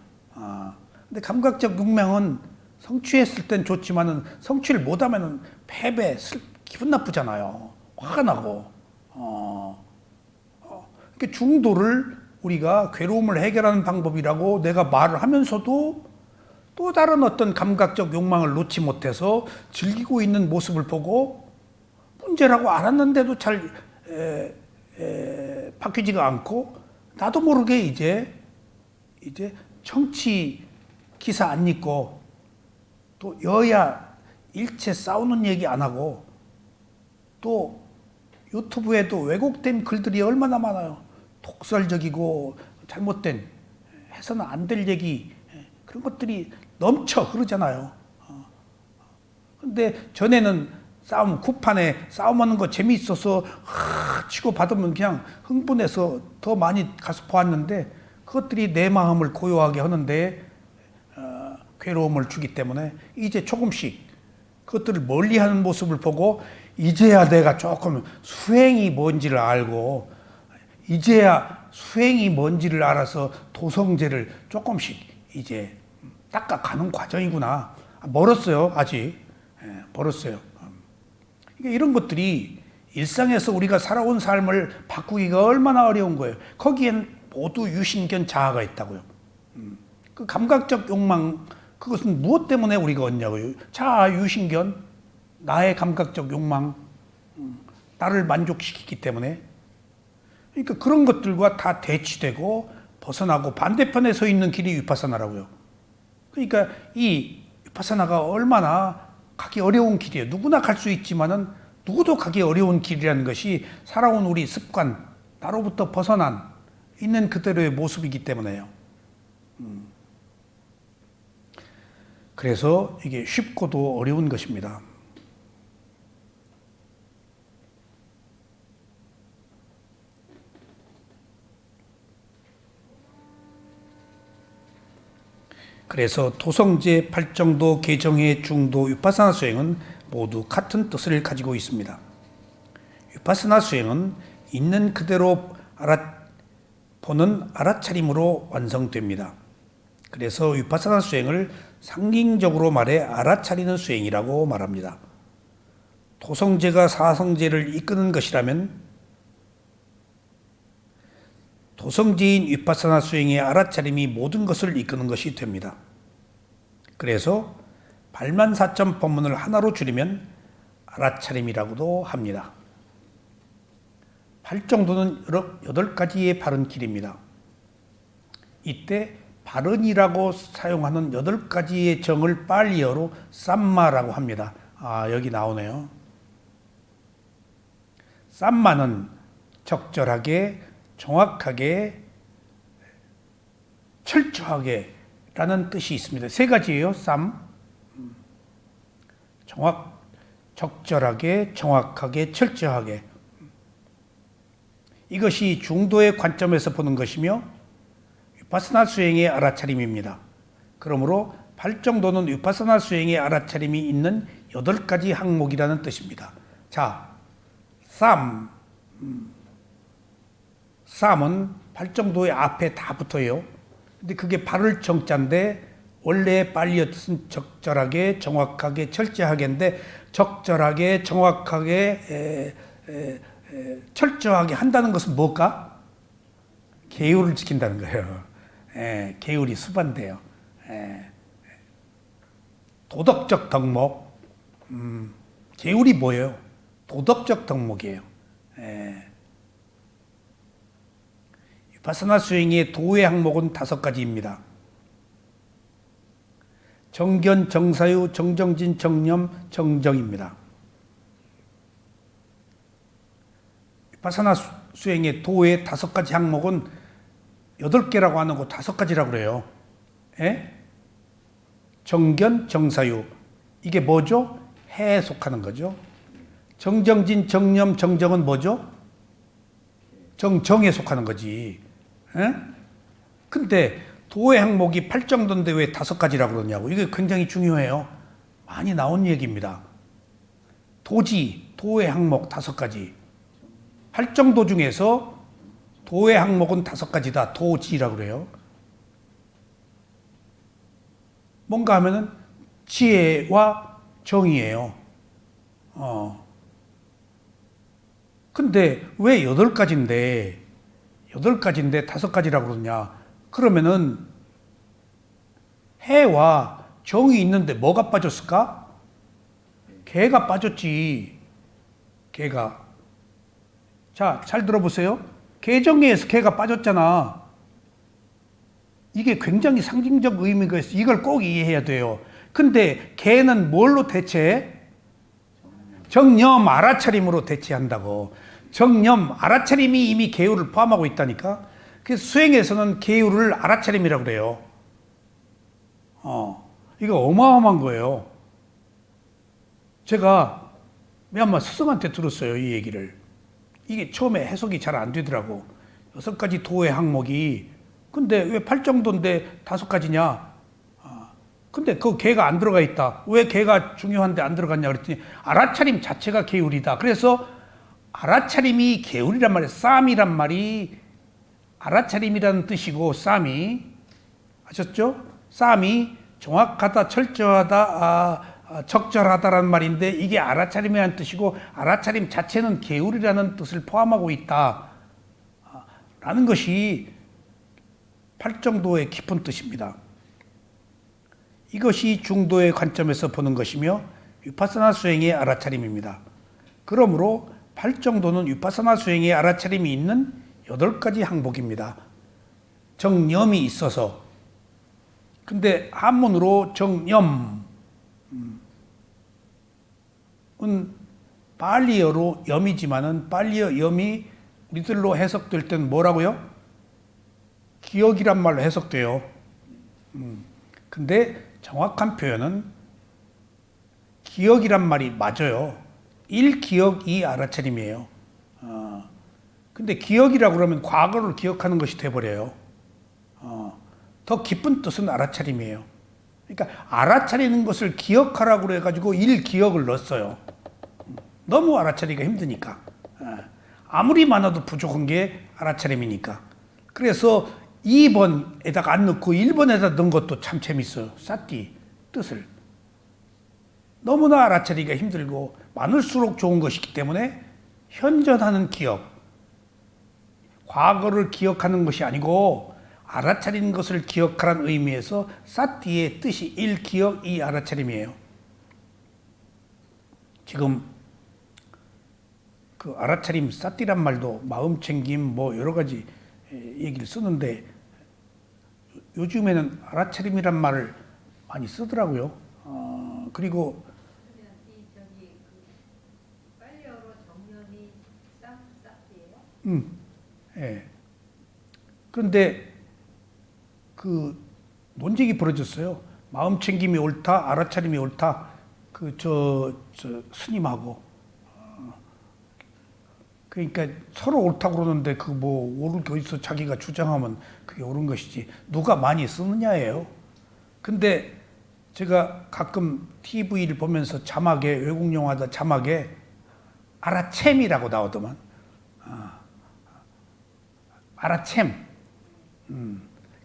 근데 감각적 욕망은 성취했을 땐 좋지만은 성취를 못하면은 패배, 기분 나쁘잖아요. 화가 나고. 그러니까 중도를 우리가 괴로움을 해결하는 방법이라고 내가 말을 하면서도 또 다른 어떤 감각적 욕망을 놓지 못해서 즐기고 있는 모습을 보고 문제라고 알았는데도 잘 바뀌지가 않고 나도 모르게 이제 정치 기사 안 읽고 또 여야 일체 싸우는 얘기 안 하고 또 유튜브에도 왜곡된 글들이 얼마나 많아요. 독설적이고 잘못된 해서는 안 될 얘기 그런 것들이 넘쳐 흐르잖아요. 근데 전에는 구판에 싸움하는 거 재미있어서 치고 받으면 그냥 흥분해서 더 많이 가서 보았는데 그것들이 내 마음을 고요하게 하는데 괴로움을 주기 때문에 이제 조금씩 그것들을 멀리하는 모습을 보고 이제야 내가 조금 수행이 뭔지를 알고 이제야 수행이 뭔지를 알아서 도성제를 조금씩 이제 닦아가는 과정이구나. 멀었어요, 아직. 멀었어요. 그러니까 이런 것들이 일상에서 우리가 살아온 삶을 바꾸기가 얼마나 어려운 거예요. 거기엔 모두 유신견 자아가 있다고요. 그 감각적 욕망, 그것은 무엇 때문에 우리가 얻냐고요. 자아, 유신견, 나의 감각적 욕망, 나를 만족시키기 때문에. 그러니까 그런 것들과 다 대치되고 벗어나고 반대편에 서 있는 길이 위파사나라고요. 그러니까 이 위파사나가 얼마나 가기 어려운 길이에요. 누구나 갈 수 있지만은 누구도 가기 어려운 길이라는 것이 살아온 우리 습관, 나로부터 벗어난 있는 그대로의 모습이기 때문에요. 그래서 이게 쉽고도 어려운 것입니다. 그래서 도성제, 팔정도, 개정회, 중도, 위파사나 수행은 모두 같은 뜻을 가지고 있습니다. 위파사나 수행은 있는 그대로 보는 알아차림으로 완성됩니다. 그래서 위파사나 수행을 상징적으로 말해 알아차리는 수행이라고 말합니다. 도성제가 사성제를 이끄는 것이라면 도성제인 위파사나 수행의 알아차림이 모든 것을 이끄는 것이 됩니다. 그래서 발만사점 법문을 하나로 줄이면 알아차림이라고도 합니다. 팔정도는 8가지의 바른 길입니다. 이때 바른이라고 사용하는 8가지의 정을 빨리어로 쌈마라고 합니다. 여기 나오네요. 쌈마는 적절하게, 정확하게, 철저하게 라는 뜻이 있습니다. 3가지예요. 적절하게, 정확하게, 철저하게. 이것이 중도의 관점에서 보는 것이며 위파사나 수행의 알아차림입니다. 그러므로 팔정도는 위파사나 수행의 알아차림이 있는 8가지 항목이라는 뜻입니다. 자, 쌈은 팔정도의 앞에 다 붙어요. 근데 그게 바를 정자인데 원래 빨리의 뜻은 적절하게, 정확하게, 철저하게인데 적절하게, 정확하게, 철저하게 한다는 것은 뭘까? 계율을 지킨다는 거예요. 계율이 수반돼요. 도덕적 덕목. 계율이 뭐예요? 도덕적 덕목이에요. 위파사나 수행의 도의 항목은 5가지입니다. 정견, 정사유, 정정진, 정념, 정정입니다. 위파사나 수행의 도의 5가지 항목은 8개라고 하는 거 5가지라고 그래요. 정견, 정사유. 이게 뭐죠? 해에 속하는 거죠. 정정진, 정념, 정정은 뭐죠? 정정에 속하는 거지. 근데 도의 항목이 8정도인데 왜 5가지라고 그러냐고. 이게 굉장히 중요해요. 많이 나온 얘기입니다. 도의 항목 5가지. 8정도 중에서 도의 항목은 5가지다. 도지라고 그래요. 뭔가 하면은 지혜와 정의예요. 근데 왜 8가지인데 5가지라고 그러냐? 그러면은 해와 정이 있는데 뭐가 빠졌을까? 개가 빠졌지. 개가. 자, 잘 들어보세요. 개정에서 개가 빠졌잖아. 이게 굉장히 상징적 의미가 있어. 이걸 꼭 이해해야 돼요. 근데 개는 뭘로 대체해? 정념, 알아차림으로 대체한다고. 정념, 알아차림이 이미 계율을 포함하고 있다니까. 그래서 수행에서는 계율을 알아차림이라고 그래요. 이거 어마어마한 거예요. 제가 미얀마 스승한테 들었어요, 이 얘기를. 이게 처음에 해석이 잘 안 되더라고. 6가지 도의 항목이. 근데 왜 8정도인데 5가지냐? 근데 그 개가 안 들어가 있다. 왜 개가 중요한데 안 들어갔냐 그랬더니 알아차림 자체가 계율이다. 그래서 알아차림이 계율이란 말이에요. 쌈이란 말이 알아차림이라는 뜻이고, 쌈이 아셨죠? 쌈이 정확하다, 철저하다, 적절하다라는 말인데 이게 알아차림이라는 뜻이고, 알아차림 자체는 계율이라는 뜻을 포함하고 있다 라는 것이 팔정도의 깊은 뜻입니다. 이것이 중도의 관점에서 보는 것이며 위파사나 수행의 알아차림입니다. 그러므로 팔정도는 위파사나 수행의 알아차림이 있는 8가지 항목입니다. 정념이 있어서. 근데 한문으로 정념은 빨리어로 염이지만은 빨리어 염이 우리들로 해석될 때는 뭐라고요? 기억이란 말로 해석돼요. 근데 정확한 표현은 기억이란 말이 맞아요. 1기억 2 알아차림이에요. 근데 기억이라고 그러면 과거를 기억하는 것이 돼버려요. 더 깊은 뜻은 알아차림이에요. 그러니까 알아차리는 것을 기억하라고 그래가지고 일기억을 넣었어요. 너무 알아차리기가 힘드니까. 아무리 많아도 부족한 게 알아차림이니까. 그래서 2번에다가 안 넣고 1번에다 넣은 것도 참 재밌어요. 싸띠 뜻을. 너무나 알아차리기가 힘들고 많을수록 좋은 것이기 때문에 현존하는 기억, 과거를 기억하는 것이 아니고 알아차리는 것을 기억하라는 의미에서 싸띠의 뜻이 1기억 2 알아차림이에요. 지금 그 알아차림 싸띠란 말도 마음챙김 뭐 여러 가지 얘기를 쓰는데 요즘에는 알아차림이란 말을 많이 쓰더라고요. 그리고 빨리어로 정년이 싸띠예요? 예. 그런데 그 논쟁이 벌어졌어요. 마음챙김이 옳다, 알아차림이 옳다. 저 스님하고. 그러니까 서로 옳다고 그러는데 그 뭐 옳은 게 어디서 자기가 주장하면 그게 옳은 것이지. 누가 많이 쓰느냐예요. 근데 제가 가끔 TV를 보면서 자막에 외국 영화다 자막에 알아챔이라고 나오더만. 알아챔.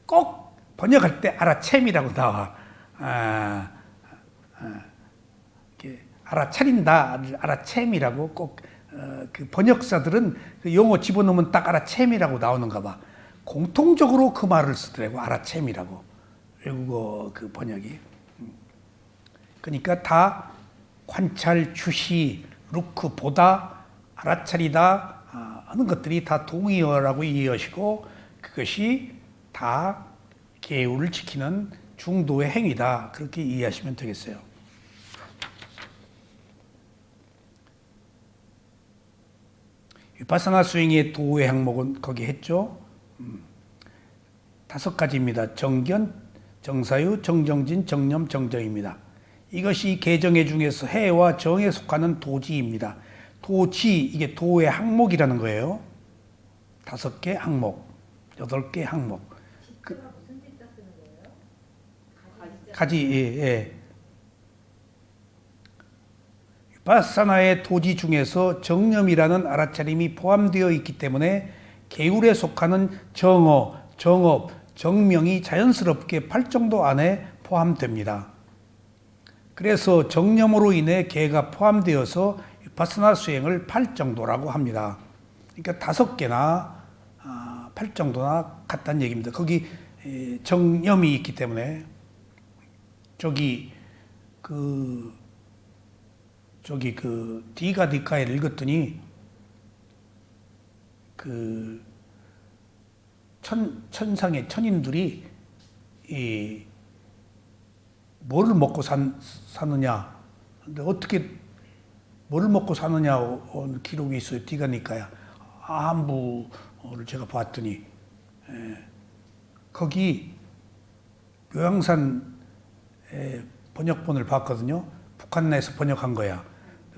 꼭 번역할 때 알아챔이라고 나와. 알아차린다, 알아챔이라고 꼭 그 번역사들은 그 용어 집어넣으면 딱 알아챔이라고 나오는가 봐. 공통적으로 그 말을 쓰더라고. 알아챔이라고. 외국어 그 번역이. 그러니까 다 관찰, 주시, 루크, 보다, 알아차리다 하는 것들이 다 동의어라고 이해하시고 그것이 다 계율을 지키는 중도의 행위다. 그렇게 이해하시면 되겠어요. 위파사나 수행의 도의 항목은 거기 했죠. 5가지입니다. 정견, 정사유, 정정진, 정념, 정정입니다. 이것이 개정의 중에서 해와 정에 속하는 도지입니다. 도지, 이게 도의 항목이라는 거예요. 5개 항목, 8개 항목. 지자가 무슨 지자 쓰는 거예요? 가지, 예. 위파사나의 도지 중에서 정념이라는 알아차림이 포함되어 있기 때문에 계율에 속하는 정어, 정업, 정명이 자연스럽게 8정도 안에 포함됩니다. 그래서 정념으로 인해 계가 포함되어서 위파사나 수행을 8정도라고 합니다. 그러니까 5개나 8정도나 같다는 얘기입니다. 거기 정념이 있기 때문에 저기 디가디카에 읽었더니 천상의 천인들이 뭐를 먹고 사느냐. 근데 어떻게 뭐를 먹고 사느냐 기록이 있어요. 디가니까야. 아함부를 제가 봤더니 거기 묘양산 번역본을 봤거든요. 북한 내에서 번역한 거야.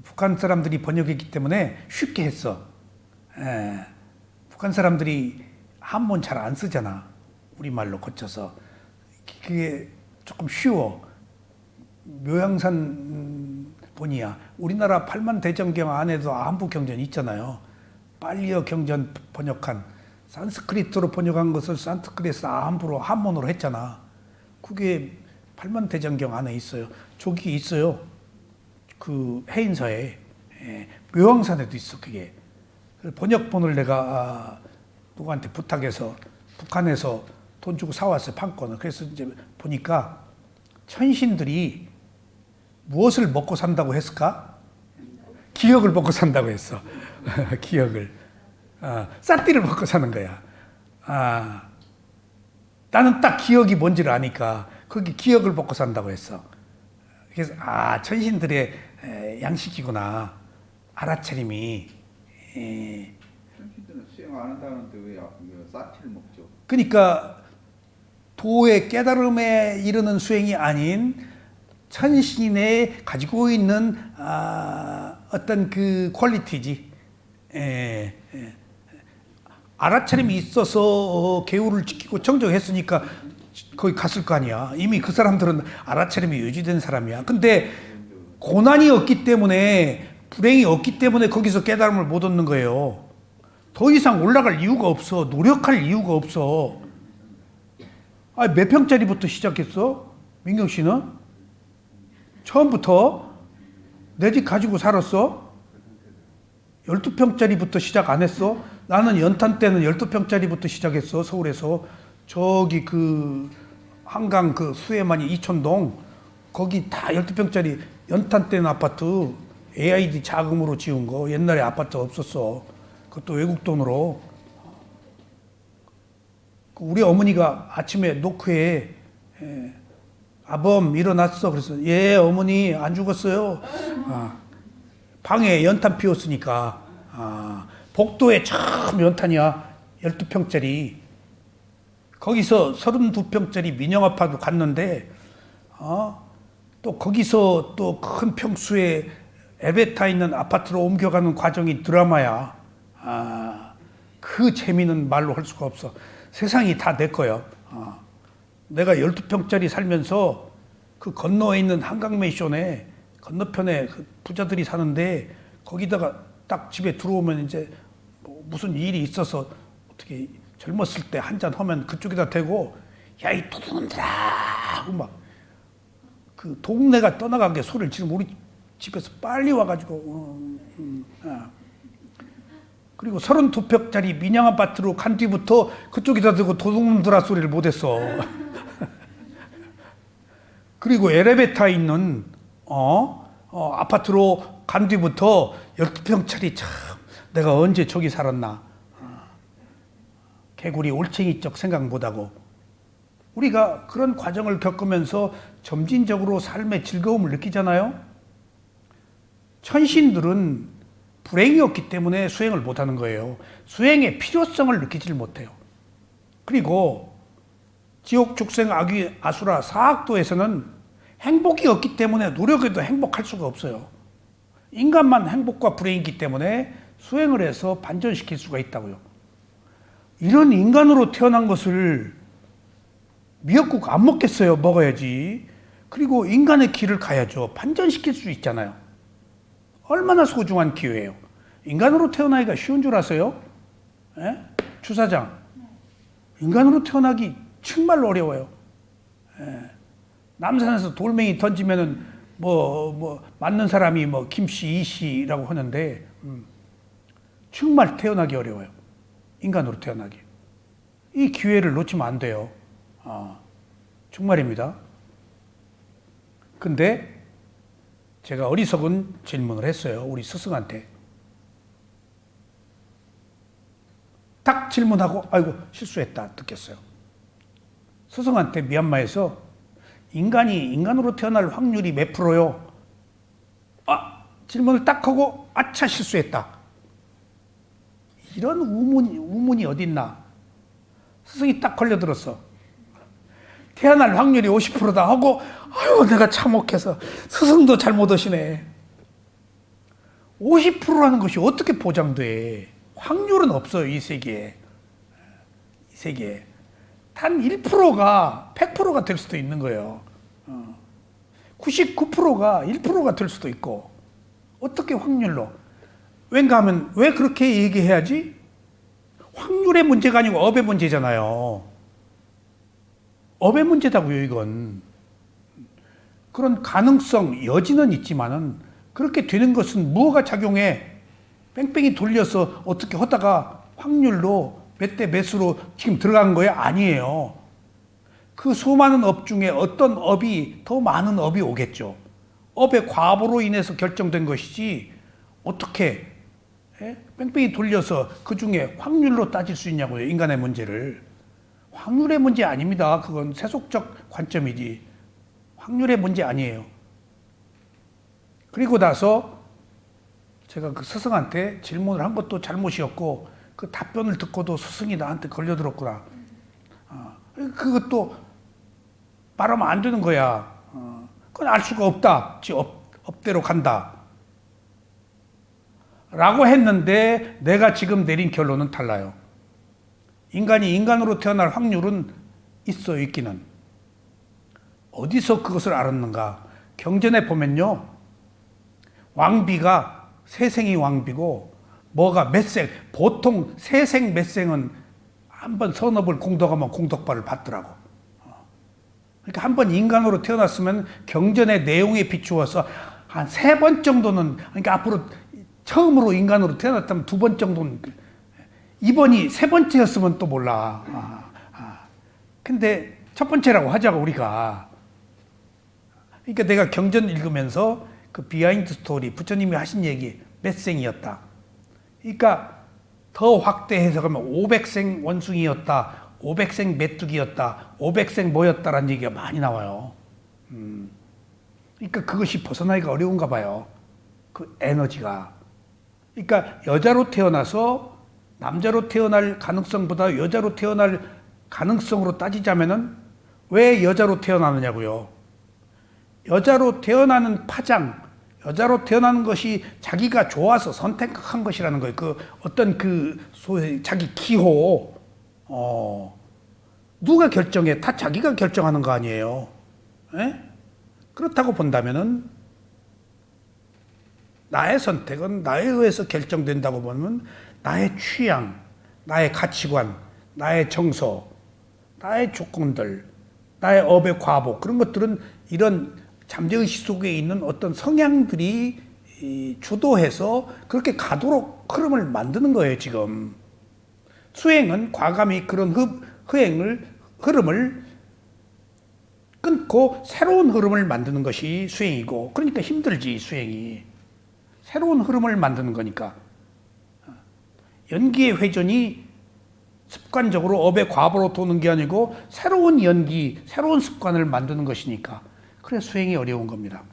북한 사람들이 번역했기 때문에 쉽게 했어. 북한 사람들이 한문 잘 안 쓰잖아. 우리말로 고쳐서. 그게 조금 쉬워. 묘양산 본이야. 우리나라 팔만대정경 안에도 안부 경전 있잖아요. 빨리어 경전 번역한 산스크리트로 번역한 것을 산스크리트에서 안부로 한문으로 했잖아. 그게 팔만대정경 안에 있어요. 저기 있어요. 그 해인사에 묘양산에도 있어. 그게 번역본을 내가 누구한테 부탁해서 북한에서 돈 주고 사왔어요. 판권을. 그래서 이제 보니까 천신들이 무엇을 먹고 산다고 했을까? 기억을 먹고 산다고 했어. 기억을. 쌀띠를 먹고 사는 거야. 나는 딱 기억이 뭔지를 아니까 거기 기억을 먹고 산다고 했어. 그래서 천신들의 양식이구나. 알아차림이. 천신들은 수행 안 한다는데 왜 쌀티를 먹죠? 그러니까 도의 깨달음에 이르는 수행이 아닌 천신에 가지고 있는 어떤 그 퀄리티지. 알아차림이 있어서 계율을 지키고 정정했으니까 거기 갔을 거 아니야. 이미 그 사람들은 알아차림이 유지된 사람이야. 근데 고난이 없기 때문에, 불행이 없기 때문에 거기서 깨달음을 못 얻는 거예요. 더 이상 올라갈 이유가 없어. 노력할 이유가 없어. 아, 몇 평짜리부터 시작했어? 민경 씨는? 처음부터 내 집 가지고 살았어? 12평짜리부터 시작 안 했어? 나는 연탄 때는 12평짜리부터 시작했어. 서울에서. 저기 그 한강 그 수해만이 이촌동 거기 다 12평짜리 연탄 때는 아파트 AID 자금으로 지은 거. 옛날에 아파트 없었어. 그것도 외국 돈으로. 우리 어머니가 아침에 노크에 아범 일어났어. 그래서 예 어머니 안 죽었어요. 방에 연탄 피웠으니까. 복도에 참 연탄이야. 12평짜리. 거기서 32평짜리 민영 아파트 갔는데 또 거기서 또 큰 평수에 엘리베이터 있는 아파트로 옮겨가는 과정이 드라마야. 그 재미는 말로 할 수가 없어. 세상이 다 내 거야. 내가 12평짜리 살면서 그 건너에 있는 한강맨션에 건너편에 그 부자들이 사는데 거기다가 딱 집에 들어오면 이제 뭐 무슨 일이 있어서 어떻게 젊었을 때 한잔 하면 그쪽에다 대고 야 이 도둑놈들아 하고 막 그 동네가 떠나간 게 소리를 지르면 우리 집에서 빨리 와가지고 그리고 32평짜리 민영 아파트로 간 뒤부터 그쪽에다 대고 도둑놈들아 소리를 못했어. 그리고 엘리베이터 있는 아파트로 간 뒤부터 12평짜리 참 내가 언제 저기 살았나. 개구리 올챙이적 생각 못하고 우리가 그런 과정을 겪으면서 점진적으로 삶의 즐거움을 느끼잖아요. 천신들은 불행이 없기 때문에 수행을 못하는 거예요. 수행의 필요성을 느끼질 못해요. 그리고 지옥, 축생, 악귀, 아수라, 사악도에서는 행복이 없기 때문에 노력해도 행복할 수가 없어요. 인간만 행복과 불행이기 때문에 수행을 해서 반전시킬 수가 있다고요. 이런 인간으로 태어난 것을 미역국 안 먹겠어요. 먹어야지. 그리고 인간의 길을 가야죠. 반전시킬 수 있잖아요. 얼마나 소중한 기회예요. 인간으로 태어나기가 쉬운 줄 아세요? 예? 주사장. 인간으로 태어나기 정말 어려워요. 예. 남산에서 돌멩이 던지면은 맞는 사람이 김씨, 이씨라고 하는데 정말 태어나기 어려워요. 인간으로 태어나기. 이 기회를 놓치면 안 돼요. 정말입니다. 근데 제가 어리석은 질문을 했어요. 우리 스승한테. 딱 질문하고 아이고 실수했다 느꼈어요. 스승한테 미얀마에서 인간이 인간으로 태어날 확률이 몇 프로요? 질문을 딱 하고 아차 실수했다. 이런 우문이 어딨나? 스승이 딱 걸려들었어. 태어날 확률이 50%다 하고 아유 내가 참혹해서 스승도 잘못 오시네. 50%라는 것이 어떻게 보장돼? 확률은 없어요. 이 세계에. 단 1%가 100%가 될 수도 있는 거예요. 99%가 1%가 될 수도 있고 어떻게 확률로? 왠가 하면 왜 그렇게 얘기해야지? 확률의 문제가 아니고 업의 문제잖아요. 업의 문제다고요, 이건. 그런 가능성, 여지는 있지만은 그렇게 되는 것은 무엇가 작용해? 뺑뺑이 돌려서 어떻게 하다가 확률로 몇 대 몇으로 지금 들어간 거예요? 아니에요. 그 수많은 업 중에 어떤 업이 더 많은 업이 오겠죠. 업의 과보로 인해서 결정된 것이지 어떻게 뺑뺑이 돌려서 그 중에 확률로 따질 수 있냐고요. 인간의 문제를. 확률의 문제 아닙니다. 그건 세속적 관점이지. 확률의 문제 아니에요. 그리고 나서 제가 그 스승한테 질문을 한 것도 잘못이었고 그 답변을 듣고도 스승이 나한테 걸려들었구나. 그것도 말하면 안 되는 거야. 그건 알 수가 없다. 업대로 간다. 라고 했는데 내가 지금 내린 결론은 달라요. 인간이 인간으로 태어날 확률은 있어요, 있기는. 어디서 그것을 알았는가? 경전에 보면요. 왕비가 세생이 왕비고 뭐가 몇생, 보통 세생 몇생은 한번 선업을 공덕하면 공덕발을 받더라고. 그러니까 한번 인간으로 태어났으면 경전의 내용에 비추어서 한 3번 정도는, 그러니까 앞으로 처음으로 인간으로 태어났다면 2번 정도는, 이번이 3번째였으면 또 몰라. 근데 첫 번째라고 하자고, 우리가. 그러니까 내가 경전 읽으면서 그 비하인드 스토리, 부처님이 하신 얘기, 몇 생이었다. 그러니까 더 확대 해석하면 500생 원숭이였다, 500생 메뚜기였다, 500생 뭐였다라는 얘기가 많이 나와요. 그러니까 그것이 벗어나기가 어려운가 봐요. 그 에너지가. 그러니까 여자로 태어나서 남자로 태어날 가능성보다 여자로 태어날 가능성으로 따지자면은 왜 여자로 태어나느냐고요. 여자로 태어나는 파장, 여자로 태어나는 것이 자기가 좋아서 선택한 것이라는 거예요. 그 어떤 그 소위 자기 기호, 누가 결정해? 다 자기가 결정하는 거 아니에요. 에? 그렇다고 본다면은 나의 선택은 나에 의해서 결정된다고 보면 나의 취향, 나의 가치관, 나의 정서, 나의 조건들, 나의 업의 과복, 그런 것들은 이런 잠재의식 속에 있는 어떤 성향들이 주도해서 그렇게 가도록 흐름을 만드는 거예요, 지금. 수행은 과감히 그런 흐름을 끊고 새로운 흐름을 만드는 것이 수행이고, 그러니까 힘들지, 수행이. 새로운 흐름을 만드는 거니까. 연기의 회전이 습관적으로 업의 과보로 도는 게 아니고 새로운 연기, 새로운 습관을 만드는 것이니까. 그래서 수행이 어려운 겁니다.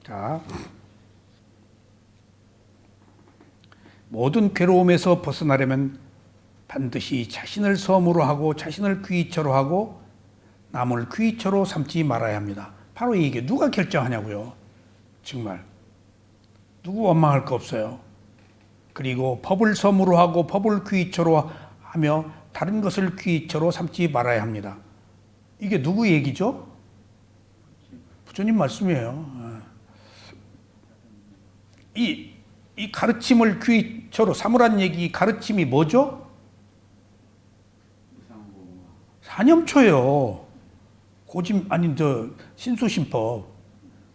자, 모든 괴로움에서 벗어나려면 반드시 자신을 섬으로 하고 자신을 귀처로 하고 남을 귀처로 삼지 말아야 합니다. 바로 이게 누가 결정하냐고요. 정말 누구 원망할 거 없어요. 그리고 법을 섬으로 하고 법을 귀처로 하며 다른 것을 귀처로 삼지 말아야 합니다. 이게 누구 얘기죠? 부처님 말씀이에요. 이 가르침을 귀처로 삼으란 얘기, 가르침이 뭐죠? 사념초예요. 고짐, 아니, 신수신법.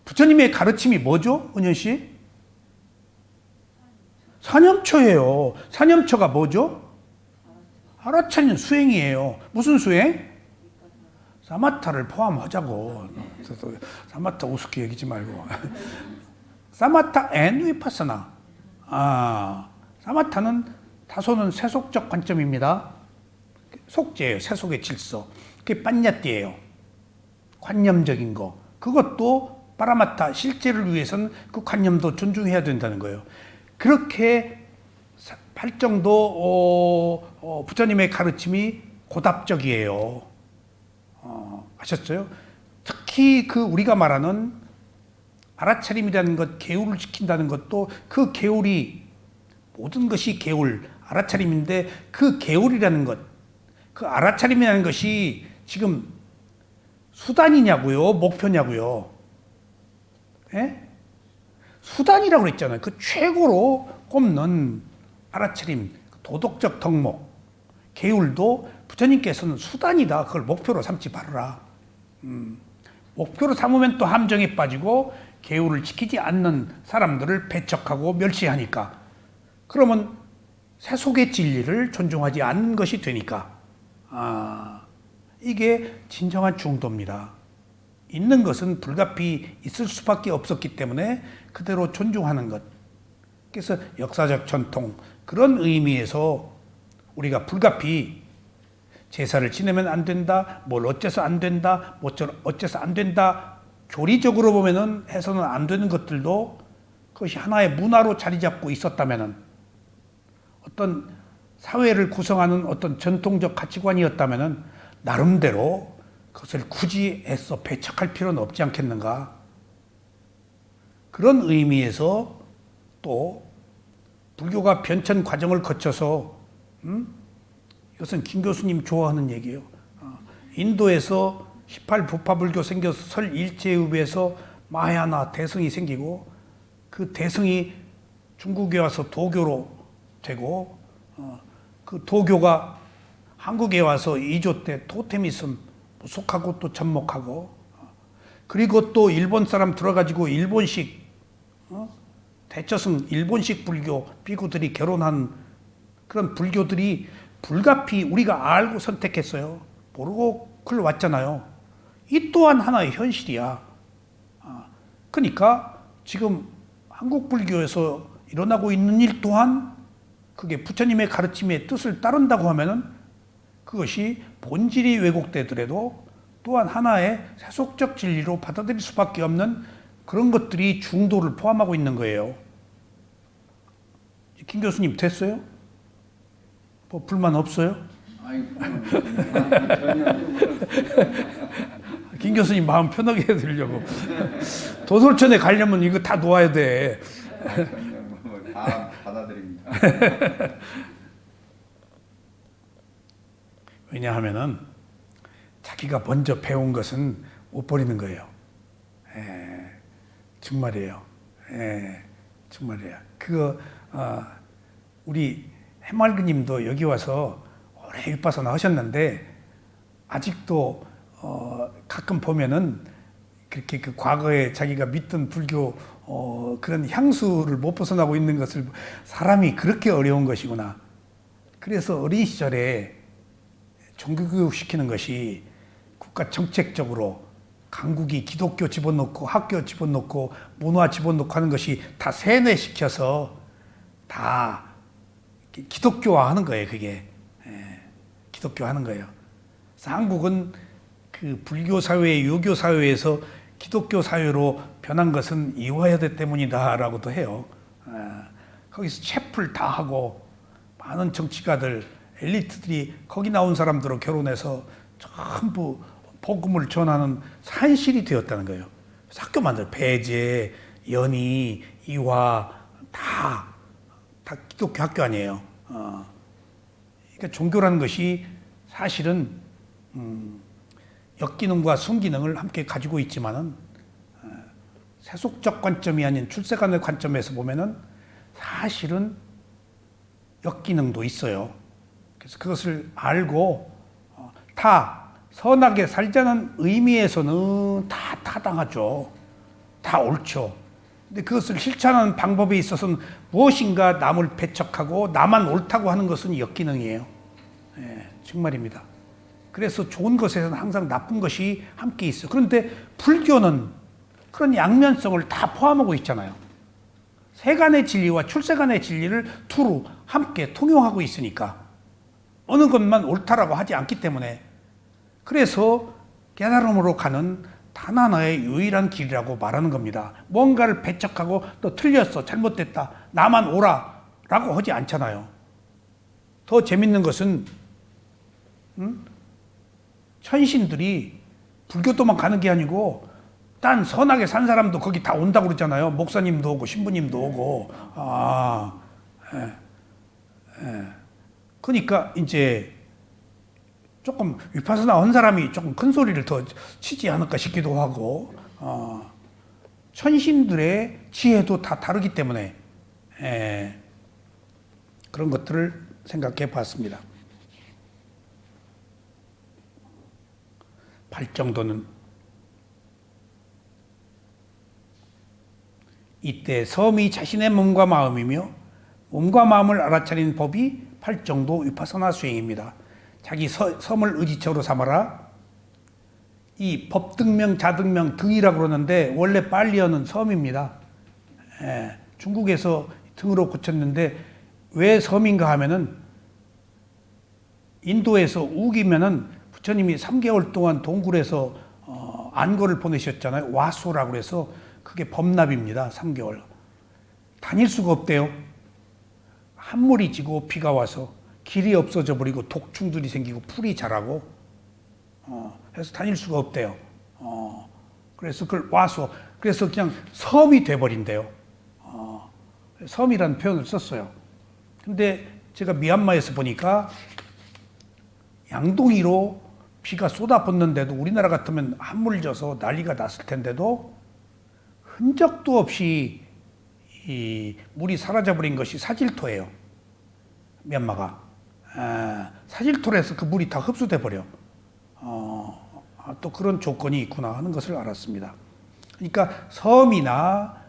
부처님의 가르침이 뭐죠? 은현 씨? 사념초예요. 사념초가 뭐죠? 알아차리는 수행이에요. 무슨 수행? 사마타를 포함하자고. 사마타 우습게 얘기지 말고. 사마타 앤 위파사나. 사마타는 다소는 세속적 관점입니다. 속죄예요. 세속의 질서. 그게 빠ඤ්ඤ띠예요. 관념적인 거. 그것도 파라마타 실제를 위해서는 그 관념도 존중해야 된다는 거예요. 그렇게 발정도 부처님의 가르침이 고답적이에요. 아셨어요? 특히 그 우리가 말하는 알아차림이라는 것, 계율을 지킨다는 것도 그 계율이 모든 것이 계율, 알아차림인데 그 계율이라는 것, 그 알아차림이라는 것이 지금 수단이냐고요? 목표냐고요? 예? 수단이라고 그랬잖아요. 그 최고로 꼽는 알아차림, 도덕적 덕목, 계율도 부처님께서는 수단이다. 그걸 목표로 삼지 말아라. 목표로 삼으면 또 함정에 빠지고 계율을 지키지 않는 사람들을 배척하고 멸시하니까. 그러면 세속의 진리를 존중하지 않는 것이 되니까. 이게 진정한 중도입니다. 있는 것은 불가피 있을 수밖에 없었기 때문에 그대로 존중하는 것. 그래서 역사적 전통, 그런 의미에서 우리가 불가피 제사를 지내면 안 된다, 뭘 어째서 안 된다, 뭐 어째서 안 된다, 교리적으로 보면은 해서는 안 되는 것들도 그것이 하나의 문화로 자리 잡고 있었다면은, 어떤 사회를 구성하는 어떤 전통적 가치관이었다면은 나름대로 그것을 굳이 애써 배척할 필요는 없지 않겠는가. 그런 의미에서 또 불교가 변천 과정을 거쳐서 이것은 김 교수님 좋아하는 얘기예요. 인도에서 18부파불교 생겨서 설 일제유배에서 마하야나 대승이 생기고 그 대승이 중국에 와서 도교로 되고 그 도교가 한국에 와서 이조 때 토테미즘 무속하고 또 접목하고 그리고 또 일본 사람 들어가지고 일본식 대처승 일본식 불교 비구들이 결혼한 그런 불교들이 불가피 우리가 알고 선택했어요. 모르고 글로 왔잖아요. 이 또한 하나의 현실이야. 그러니까 지금 한국 불교에서 일어나고 있는 일 또한 그게 부처님의 가르침의 뜻을 따른다고 하면은 그것이 본질이 왜곡되더라도 또한 하나의 세속적 진리로 받아들일 수밖에 없는 그런 것들이 중도를 포함하고 있는 거예요. 김 교수님 됐어요? 뭐 불만 없어요? 김 교수님 마음 편하게 해드리려고. 도솔천에 가려면 이거 다 놓아야 돼. 다 받아들입니다. 왜냐하면은 자기가 먼저 배운 것은 못 버리는 거예요. 정말이에요. 정말이에요. 그거 우리 해맑은님도 여기 와서 오래 윗바사나 하셨는데 아직도 가끔 보면은 그렇게 그 과거에 자기가 믿던 불교 그런 향수를 못 벗어나고 있는 것을 사람이 그렇게 어려운 것이구나. 그래서 어린 시절에 종교교육 시키는 것이 국가 정책적으로 강국이 기독교 집어넣고 학교 집어넣고 문화 집어넣고 하는 것이 다 세뇌시켜서 다 기독교화하는 거예요. 그게 기독교화하는 거예요. 그래서 한국은 그 불교 사회, 유교 사회에서 기독교 사회로 변한 것은 이화여대 때문이다라고도 해요. 거기서 채플 다 하고 많은 정치가들, 엘리트들이 거기 나온 사람들로 결혼해서 전부 복음을 전하는 산실이 되었다는 거예요. 그래서 학교 만들 배제, 연희, 이화 다 기독교 학교 아니에요. 그러니까 종교라는 것이 사실은 역기능과 순기능을 함께 가지고 있지만은 세속적 관점이 아닌 출세관의 관점에서 보면은 사실은 역기능도 있어요. 그래서 그것을 알고 다 선하게 살자는 의미에서는 다 타당하죠. 다 옳죠. 근데 그것을 실천하는 방법에 있어서는 무엇인가 남을 배척하고 나만 옳다고 하는 것은 역기능이에요. 정말입니다. 그래서 좋은 것에서는 항상 나쁜 것이 함께 있어요. 그런데 불교는 그런 양면성을 다 포함하고 있잖아요. 세간의 진리와 출세간의 진리를 두루 함께 통용하고 있으니까 어느 것만 옳다라고 하지 않기 때문에 그래서 깨달음으로 가는 단 하나의 유일한 길이라고 말하는 겁니다. 뭔가를 배척하고 또 틀렸어, 잘못됐다, 나만 옳아라고 하지 않잖아요. 더 재밌는 것은 천신들이 불교도만 가는 게 아니고 딴 선하게 산 사람도 거기 다 온다고 그러잖아요. 목사님도 오고 신부님도 오고. 그러니까 이제 조금 위파스나 한 사람이 조금 큰 소리를 더 치지 않을까 싶기도 하고 천신들의 지혜도 다 다르기 때문에 그런 것들을 생각해 봤습니다. 발정도는 이때 섬이 자신의 몸과 마음이며 몸과 마음을 알아차린 법이 팔정도 위파사나 수행입니다. 자기 섬을 의지처로 삼아라. 이 법등명, 자등명, 등이라고 그러는데 원래 빨리어는 섬입니다. 중국에서 등으로 고쳤는데 왜 섬인가 하면은 인도에서 우기면은 부처님이 3개월 동안 동굴에서 안거를 보내셨잖아요. 와소라고 해서 그게 범납입니다. 3개월. 다닐 수가 없대요. 한물이 지고 비가 와서 길이 없어져 버리고 독충들이 생기고 풀이 자라고 그래서 다닐 수가 없대요. 그래서 그걸 와서 그래서 그냥 섬이 돼버린대요. 섬이라는 표현을 썼어요. 근데 제가 미얀마에서 보니까 양동이로 비가 쏟아붓는데도 우리나라 같으면 함물져서 난리가 났을 텐데도 흔적도 없이 이 물이 사라져버린 것이 사질토예요. 미얀마가 사질토로 해서 그 물이 다 흡수돼 버려. 또 그런 조건이 있구나 하는 것을 알았습니다. 그러니까 섬이나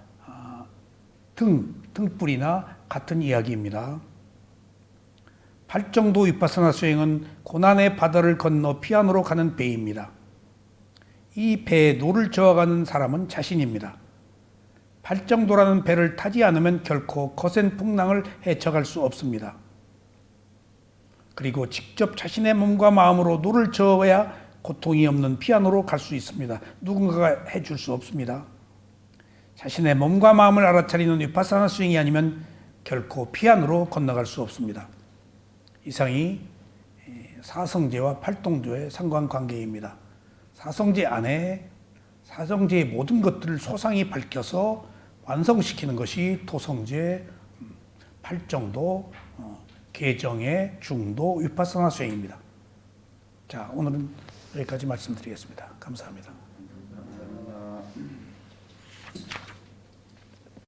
등불이나 같은 이야기입니다. 팔정도 위파사나 수행은 고난의 바다를 건너 피안으로 가는 배입니다. 이 배에 노를 저어가는 사람은 자신입니다. 팔정도라는 배를 타지 않으면 결코 거센 풍랑을 헤쳐갈 수 없습니다. 그리고 직접 자신의 몸과 마음으로 노를 저어야 고통이 없는 피안으로 갈 수 있습니다. 누군가가 해줄 수 없습니다. 자신의 몸과 마음을 알아차리는 위파사나 수행이 아니면 결코 피안으로 건너갈 수 없습니다. 이상이 사성제와 팔동조의 상관관계입니다. 사성제 안에 사성제의 모든 것들을 소상히 밝혀서 완성시키는 것이 토성제, 팔정도, 개정의 중도, 위파사나 수행입니다. 자, 오늘은 여기까지 말씀드리겠습니다. 감사합니다.